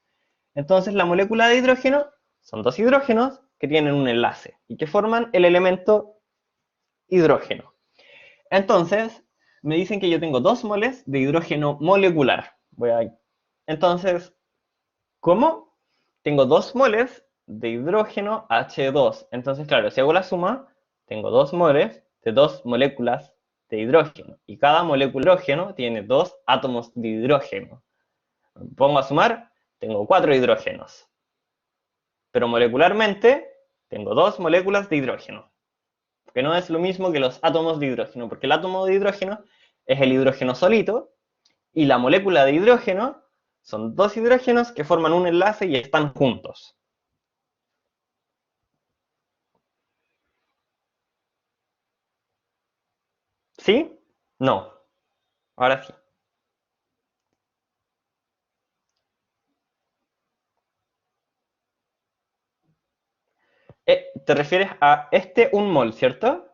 Entonces, la molécula de hidrógeno son dos hidrógenos que tienen un enlace y que forman el elemento hidrógeno. Entonces, me dicen que yo tengo 2 moles de hidrógeno molecular. Entonces, ¿cómo? Tengo 2 moles de hidrógeno H2. Entonces, claro, si hago la suma, tengo 2 moles de 2 moléculas de hidrógeno. Y cada molécula de hidrógeno tiene 2 átomos de hidrógeno. Me pongo a sumar, tengo 4 hidrógenos. Pero molecularmente, tengo 2 moléculas de hidrógeno. Que no es lo mismo que los átomos de hidrógeno, porque el átomo de hidrógeno es el hidrógeno solito, y la molécula de hidrógeno son 2 hidrógenos que forman un enlace y están juntos. ¿Sí? No. Ahora sí. ¿Te refieres a este 1 mol, cierto?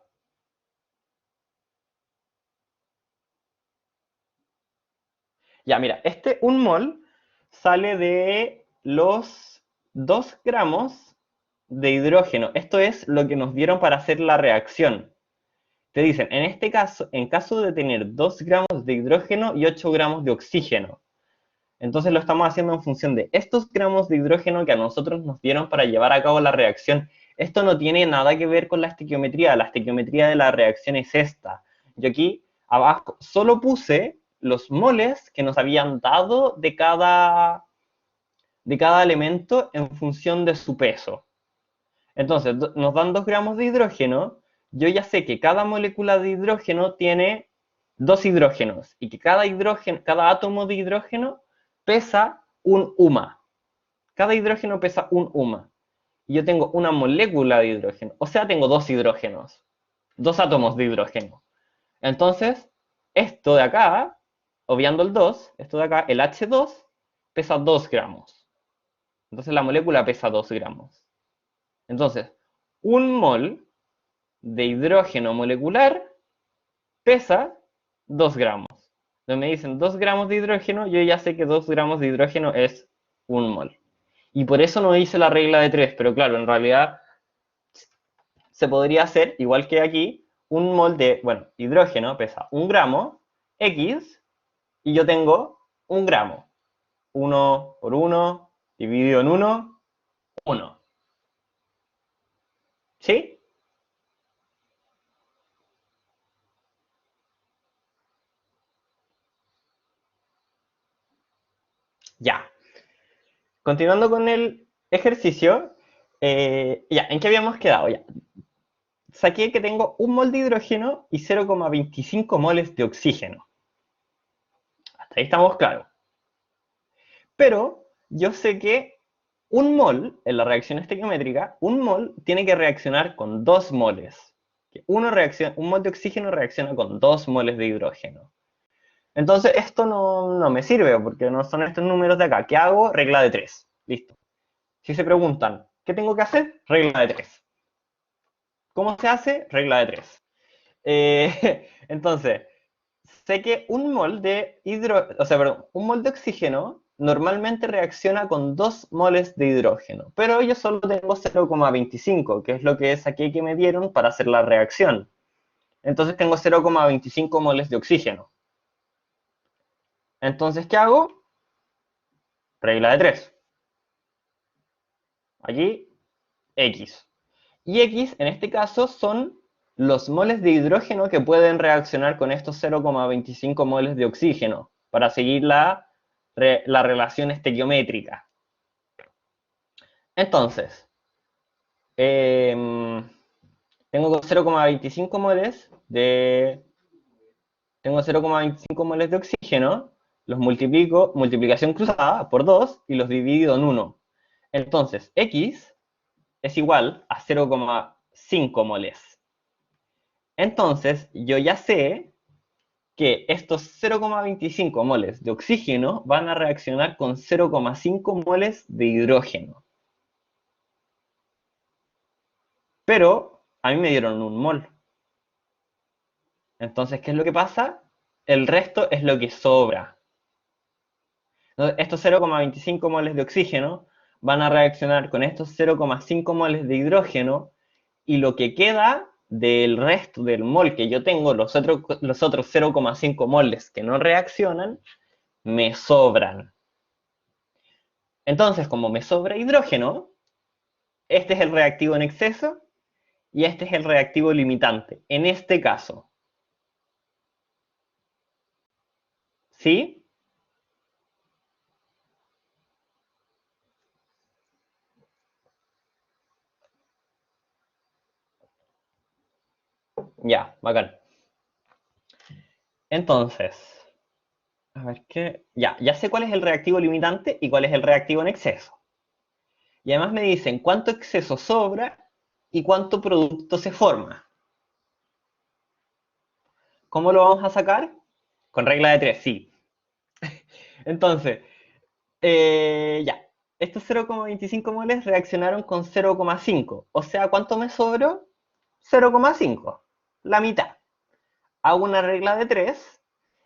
Ya, mira, este 1 mol sale de los 2 gramos de hidrógeno. Esto es lo que nos dieron para hacer la reacción. Te dicen, en este caso, en caso de tener 2 gramos de hidrógeno y 8 gramos de oxígeno. Entonces lo estamos haciendo en función de estos gramos de hidrógeno que a nosotros nos dieron para llevar a cabo la reacción. Esto no tiene nada que ver con la estequiometría. La estequiometría de la reacción es esta. Yo aquí abajo solo puse los moles que nos habían dado de cada elemento en función de su peso. Entonces, nos dan 2 gramos de hidrógeno. Yo ya sé que cada molécula de hidrógeno tiene 2 hidrógenos y que cada átomo de hidrógeno pesa un UMA. Cada hidrógeno pesa un UMA. Y yo tengo una molécula de hidrógeno. O sea, tengo 2 hidrógenos. 2 átomos de hidrógeno. Entonces, esto de acá, obviando el 2, esto de acá, el H2, pesa 2 gramos. Entonces la molécula pesa 2 gramos. Entonces, 1 mol de hidrógeno molecular pesa 2 gramos. Entonces me dicen 2 gramos de hidrógeno, yo ya sé que 2 gramos de hidrógeno es 1 mol. Y por eso no hice la regla de 3, pero claro, en realidad se podría hacer, igual que aquí, 1 mol de, bueno, hidrógeno pesa 1 gramo, X, y yo tengo 1 gramo. 1 por 1, dividido en 1, 1. ¿Sí? Ya. Continuando con el ejercicio, ya, ¿en qué habíamos quedado? Ya, saqué que tengo 1 mol de hidrógeno y 0,25 moles de oxígeno. Hasta ahí estamos claros. Pero yo sé que 1 mol, en la reacción estequiométrica, 1 mol tiene que reaccionar con 2 moles. Un mol de oxígeno reacciona con 2 moles de hidrógeno. Entonces esto no me sirve porque no son estos números de acá. ¿Qué hago? Regla de 3. Listo. Si se preguntan, ¿qué tengo que hacer? Regla de 3. ¿Cómo se hace? Regla de 3. Entonces, sé que 1 mol de un mol de oxígeno normalmente reacciona con 2 moles de hidrógeno, pero yo solo tengo 0,25, que es lo que saqué que me dieron para hacer la reacción. Entonces tengo 0,25 moles de oxígeno. Entonces, ¿qué hago? Regla de 3. Allí, X. Y X, en este caso, son los moles de hidrógeno que pueden reaccionar con estos 0,25 moles de oxígeno para seguir la relación estequiométrica. Entonces, tengo 0,25 moles de... Tengo 0,25 moles de oxígeno, los multiplico, multiplicación cruzada por 2 y los divido en 1. Entonces, X es igual a 0,5 moles. Entonces, yo ya sé que estos 0,25 moles de oxígeno van a reaccionar con 0,5 moles de hidrógeno. Pero a mí me dieron un mol. Entonces, ¿qué es lo que pasa? El resto es lo que sobra. Entonces, estos 0,25 moles de oxígeno van a reaccionar con estos 0,5 moles de hidrógeno y lo que queda del resto del mol que yo tengo, los otros 0,5 moles que no reaccionan, me sobran. Entonces, como me sobra hidrógeno, este es el reactivo en exceso y este es el reactivo limitante. En este caso, ¿sí? Ya, bacán. Entonces, a ver qué. Ya sé cuál es el reactivo limitante y cuál es el reactivo en exceso. Y además me dicen cuánto exceso sobra y cuánto producto se forma. ¿Cómo lo vamos a sacar? Con regla de 3, sí. Entonces, ya. Estos 0,25 moles reaccionaron con 0,5. O sea, ¿cuánto me sobró? 0,5. La mitad. Hago una regla de 3.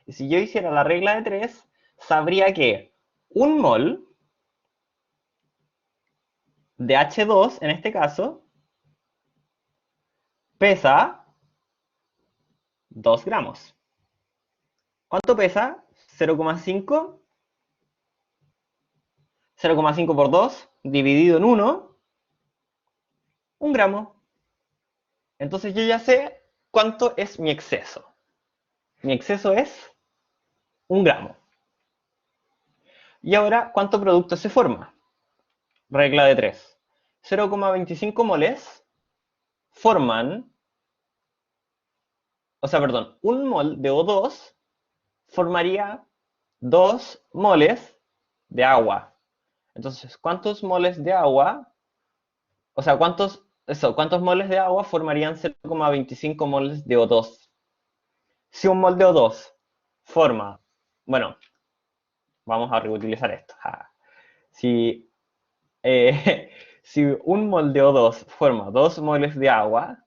Y si yo hiciera la regla de 3, sabría que un mol de H2, en este caso, pesa 2 gramos. ¿Cuánto pesa? 0,5. 0,5 por 2 dividido en 1, 1 gramo. Entonces yo ya sé cuánto es mi exceso. Mi exceso es 1 gramo. Y ahora, ¿cuánto producto se forma? Regla de 3. 0,25 moles forman, o sea, perdón, 1 mol de O2 formaría 2 moles de agua. Entonces, ¿cuántos moles de agua? O sea, ¿cuántos moles de agua formarían 0,25 moles de O2? Si un mol de O2 forma, bueno, vamos a reutilizar esto. Si, si un mol de O2 forma 2 moles de agua,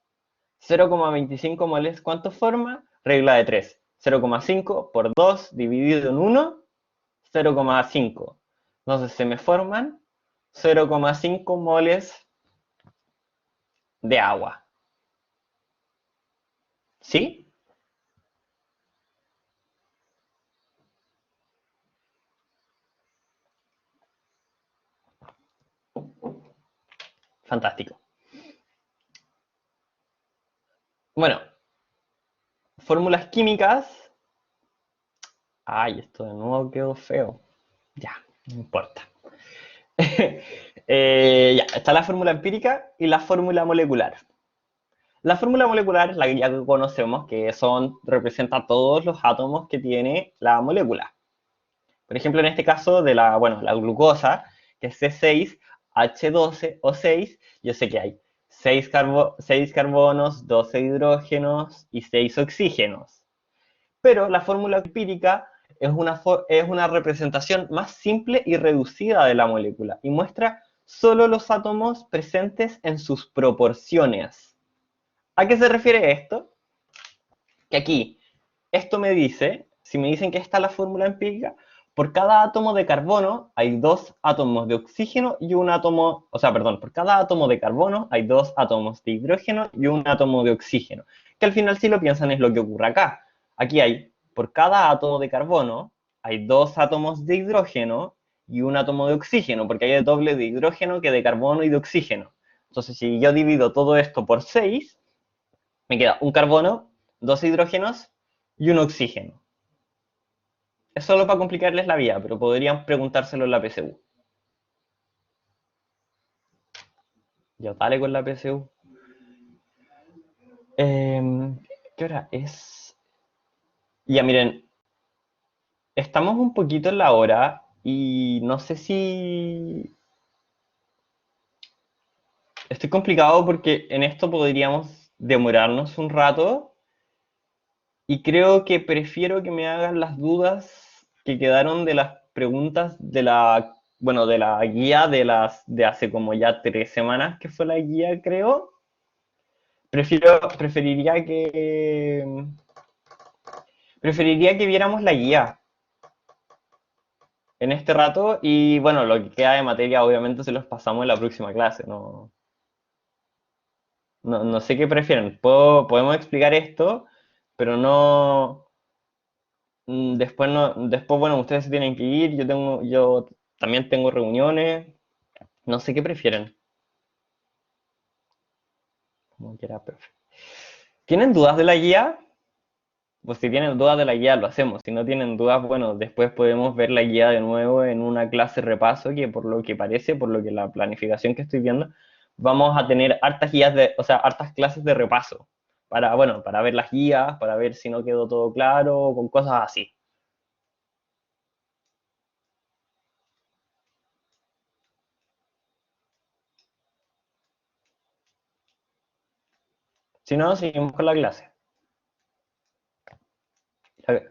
0,25 moles, ¿cuánto forma? Regla de 3. 0,5 por 2 dividido en 1, 0,5. Entonces se me forman 0,5 moles de agua. ¿Sí? Fantástico. Bueno, fórmulas químicas. Ay, esto de nuevo quedó feo. Ya, no importa. Ya, está la fórmula empírica y la fórmula molecular. La fórmula molecular es la que ya conocemos, que representa todos los átomos que tiene la molécula. Por ejemplo, en este caso de la glucosa, que es C6H12O6, yo sé que hay 6 carbonos, 12 hidrógenos y 6 oxígenos. Pero la fórmula empírica es una representación más simple y reducida de la molécula y muestra solo los átomos presentes en sus proporciones. ¿A qué se refiere esto? Que aquí, esto me dice, si me dicen que esta es la fórmula empírica, por cada átomo de carbono hay 2 átomos de oxígeno y un átomo, o sea, perdón, por cada átomo de carbono hay 2 átomos de hidrógeno y un átomo de oxígeno. Que al final, si lo piensan, es lo que ocurre acá. Aquí hay, por cada átomo de carbono, hay 2 átomos de hidrógeno y un átomo de oxígeno, porque hay el doble de hidrógeno que de carbono y de oxígeno. Entonces, si yo divido todo esto por 6, me queda un carbono, 2 hidrógenos y un oxígeno. Es solo para complicarles la vida, pero podrían preguntárselo en la PSU. Ya dale con la PSU. ¿Qué hora es? Ya miren, estamos un poquito en la hora y no sé si... Estoy complicado porque en esto podríamos demorarnos un rato, Y creo que prefiero que me hagan las dudas que quedaron de las preguntas de la, bueno, de la guía de hace como ya 3 semanas que fue la guía, creo. Preferiría que viéramos la guía en este rato y bueno, lo que queda de materia obviamente se los pasamos en la próxima clase. No, no sé qué prefieren. Podemos explicar esto, pero no. Después no, después, bueno, ustedes se tienen que ir, yo también tengo reuniones, no sé qué prefieren. Como quiera, profe. ¿Tienen dudas de la guía? Pues si tienen dudas de la guía lo hacemos. Si no tienen dudas, bueno, después podemos ver la guía de nuevo en una clase repaso que por lo que parece, por lo que la planificación que estoy viendo, vamos a tener hartas guías o sea, hartas clases de repaso. Para, bueno, para ver las guías, para ver si no quedó todo claro, con cosas así. Si no, seguimos con la clase.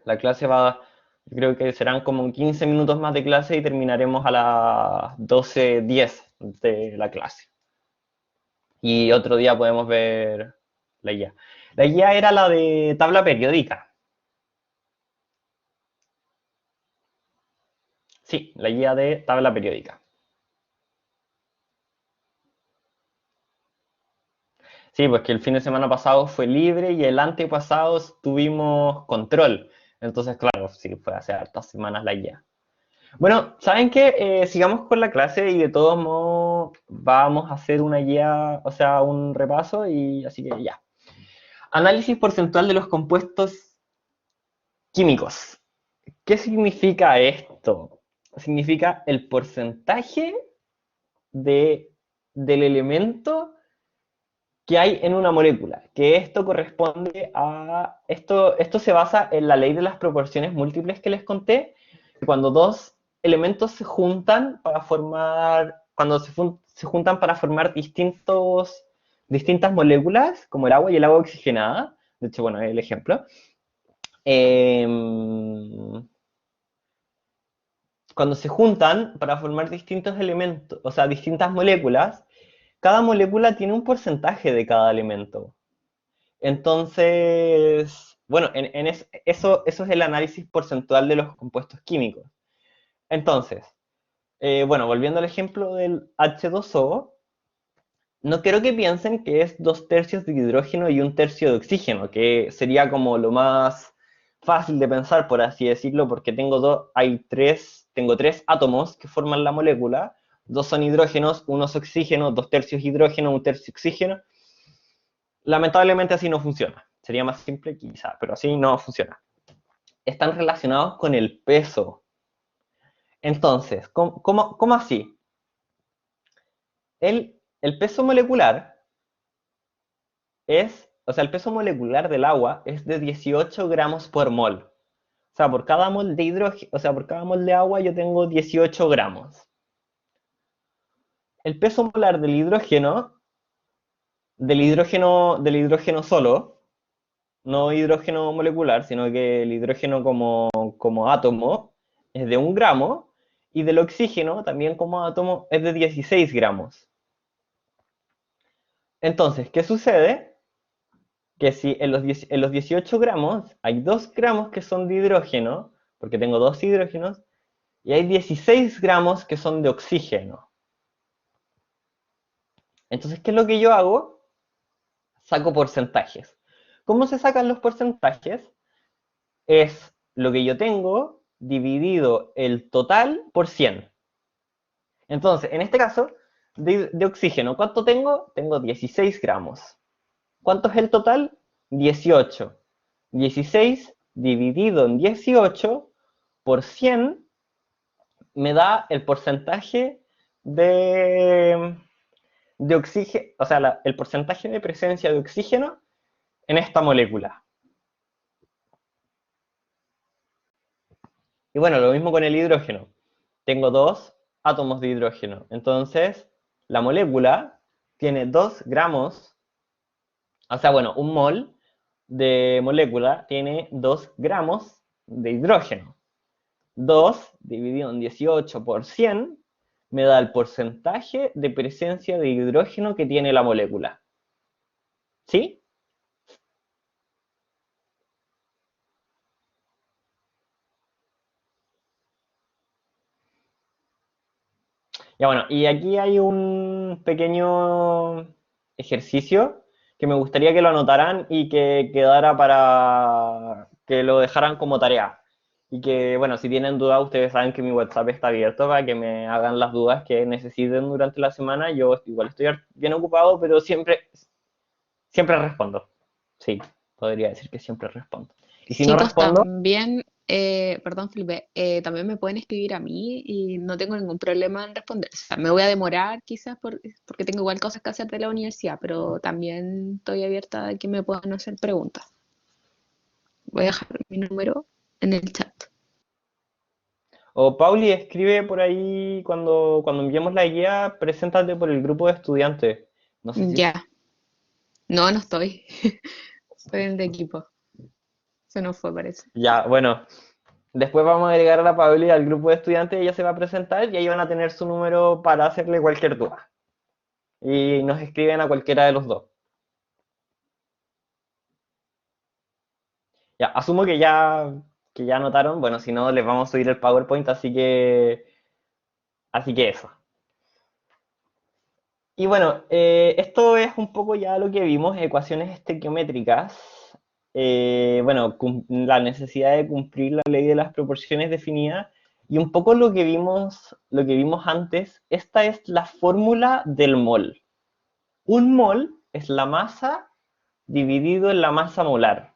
La clase va, yo creo que serán como 15 minutos más de clase y terminaremos a las 12:10 de la clase. Y otro día podemos ver la guía. La guía era la de tabla periódica. Sí, la guía de tabla periódica. Sí, pues que el fin de semana pasado fue libre y el antepasado tuvimos control. Entonces, claro, sí, fue hace hartas semanas la guía. Bueno, ¿saben qué? Sigamos con la clase y de todos modos vamos a hacer una guía, o sea, un repaso y así que ya. Análisis porcentual de los compuestos químicos. ¿Qué significa esto? Significa el porcentaje de, del elemento que hay en una molécula, que esto corresponde a, esto se basa en la ley de las proporciones múltiples que les conté, que cuando dos elementos se juntan para formar, cuando se juntan para formar distintas moléculas, como el agua oxigenada, de hecho, bueno, es el ejemplo, eh, cuando se juntan para formar distintos elementos, o sea, distintas moléculas, cada molécula tiene un porcentaje de cada elemento. Entonces, bueno, eso es el análisis porcentual de los compuestos químicos. Entonces, bueno, volviendo al ejemplo del H2O, no quiero que piensen que es 2 tercios de hidrógeno y 1 tercio de oxígeno, que sería como lo más fácil de pensar, por así decirlo, porque tengo tres átomos que forman la molécula, dos son hidrógenos, uno es oxígeno, 2 tercios hidrógeno, 1 tercio oxígeno. Lamentablemente así no funciona. Sería más simple quizá, pero así no funciona. Están relacionados con el peso. Entonces, ¿cómo así? El peso molecular o sea, el peso molecular del agua es de 18 gramos por mol. O sea, por cada mol de hidrógeno, o sea, por cada mol de agua yo tengo 18 gramos. El peso molar del hidrógeno solo, no hidrógeno molecular, sino que el hidrógeno como átomo es de 1 gramo y del oxígeno también como átomo es de 16 gramos. Entonces, ¿qué sucede? Que si en los 18 gramos hay 2 gramos que son de hidrógeno, porque tengo dos hidrógenos, y hay 16 gramos que son de oxígeno. Entonces, ¿qué es lo que yo hago? Saco porcentajes. ¿Cómo se sacan los porcentajes? Es lo que yo tengo dividido el total por 100. Entonces, en este caso, de oxígeno, ¿cuánto tengo? Tengo 16 gramos. ¿Cuánto es el total? 18. 16 dividido en 18 por 100 me da el porcentaje de oxígeno, o sea, el porcentaje de presencia de oxígeno en esta molécula. Y bueno, lo mismo con el hidrógeno. Tengo dos átomos de hidrógeno. Entonces, la molécula tiene 2 gramos, o sea, bueno, un mol de molécula tiene 2 gramos de hidrógeno. 2 dividido en 18 por 100 me da el porcentaje de presencia de hidrógeno que tiene la molécula. ¿Sí? Ya bueno, y aquí hay un pequeño ejercicio que me gustaría que lo anotaran y que quedara para que lo dejaran como tarea. Y que, bueno, si tienen dudas, ustedes saben que mi WhatsApp está abierto para que me hagan las dudas que necesiten durante la semana. Yo igual estoy bien ocupado, pero siempre respondo. Sí, podría decir que siempre respondo. Y si no
Chicos,
respondo,
también, perdón, Felipe, también me pueden escribir a mí y no tengo ningún problema en responder. O sea, me voy a demorar quizás porque tengo igual cosas que hacer de la universidad, pero también estoy abierta a que me puedan hacer preguntas. Voy a dejar mi número en el chat.
o Pauli escribe por ahí cuando enviemos la guía, preséntate por el grupo de estudiantes. No sé si
Ya, no, no estoy. Estoy en el equipo. Se nos fue, parece.
ya, bueno, después vamos a agregar a la Pauli al grupo de estudiantes, ella se va a presentar y ahí van a tener su número para hacerle cualquier duda. Y nos escriben a cualquiera de los dos. Ya, asumo que ya anotaron, bueno, si no les vamos a subir el PowerPoint, así que eso. Y bueno, esto es un poco ya lo que vimos, ecuaciones estequiométricas. Bueno, la necesidad de cumplir la ley de las proporciones definida. Y un poco lo que vimos antes, esta es la fórmula del mol. Un mol es la masa dividido en la masa molar,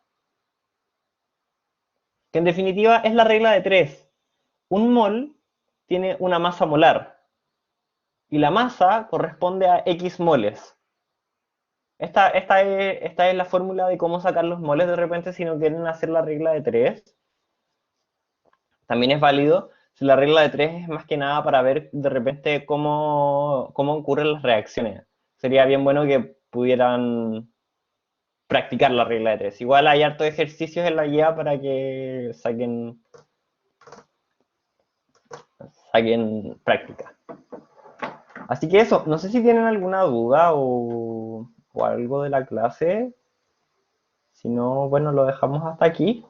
que en definitiva es la regla de tres. Un mol tiene una masa molar y la masa corresponde a X moles. Esta es la fórmula de cómo sacar los moles de repente si no quieren hacer la regla de 3. También es válido si la regla de 3 es más que nada para ver de repente cómo ocurren las reacciones. Sería bien bueno que pudieran practicar la regla de 3. Igual hay hartos ejercicios en la guía para que saquen práctica. Así que eso, no sé si tienen alguna duda o algo de la clase. Si no, bueno, lo dejamos hasta aquí.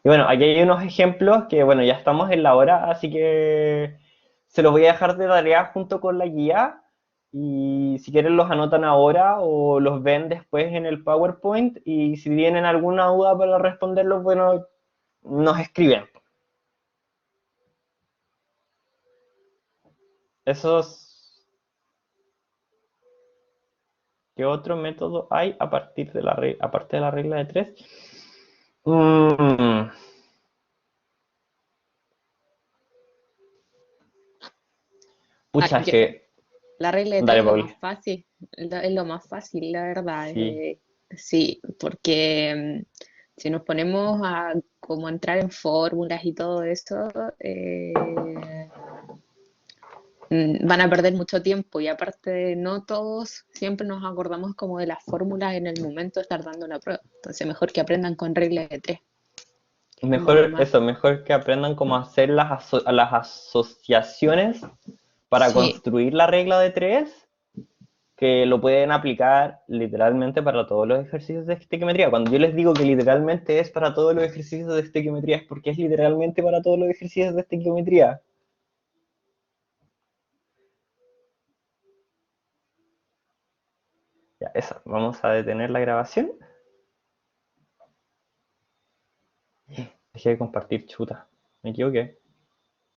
Y bueno, aquí hay unos ejemplos que, bueno, ya estamos en la hora, así que se los voy a dejar de tarea junto con la guía. Y si quieren los anotan ahora o los ven después en el PowerPoint. Y si tienen alguna duda para responderlos, bueno, nos escriben. Esos, ¿qué otro método hay aparte de la regla de tres? Mm,
Ah,
pucha, es que...
la regla de tres
Dale,
es lo
Pauli.
más fácil, es lo más fácil, la verdad.
Sí.
Sí, porque si nos ponemos a como entrar en fórmulas y todo eso, van a perder mucho tiempo y aparte no todos siempre nos acordamos como de las fórmulas en el momento de estar dando la prueba. Entonces mejor que aprendan con regla de tres, como
Mejor
más.
eso, mejor que aprendan cómo hacer las asociaciones para
Sí,
construir la regla de tres, que lo pueden aplicar literalmente para todos los ejercicios de estequiometría. Cuando yo les digo que literalmente es para todos los ejercicios de estequiometría, es porque es literalmente para todos los ejercicios de estequiometría. Ya, eso, vamos a detener la grabación. Dejé de compartir, chuta, me equivoqué.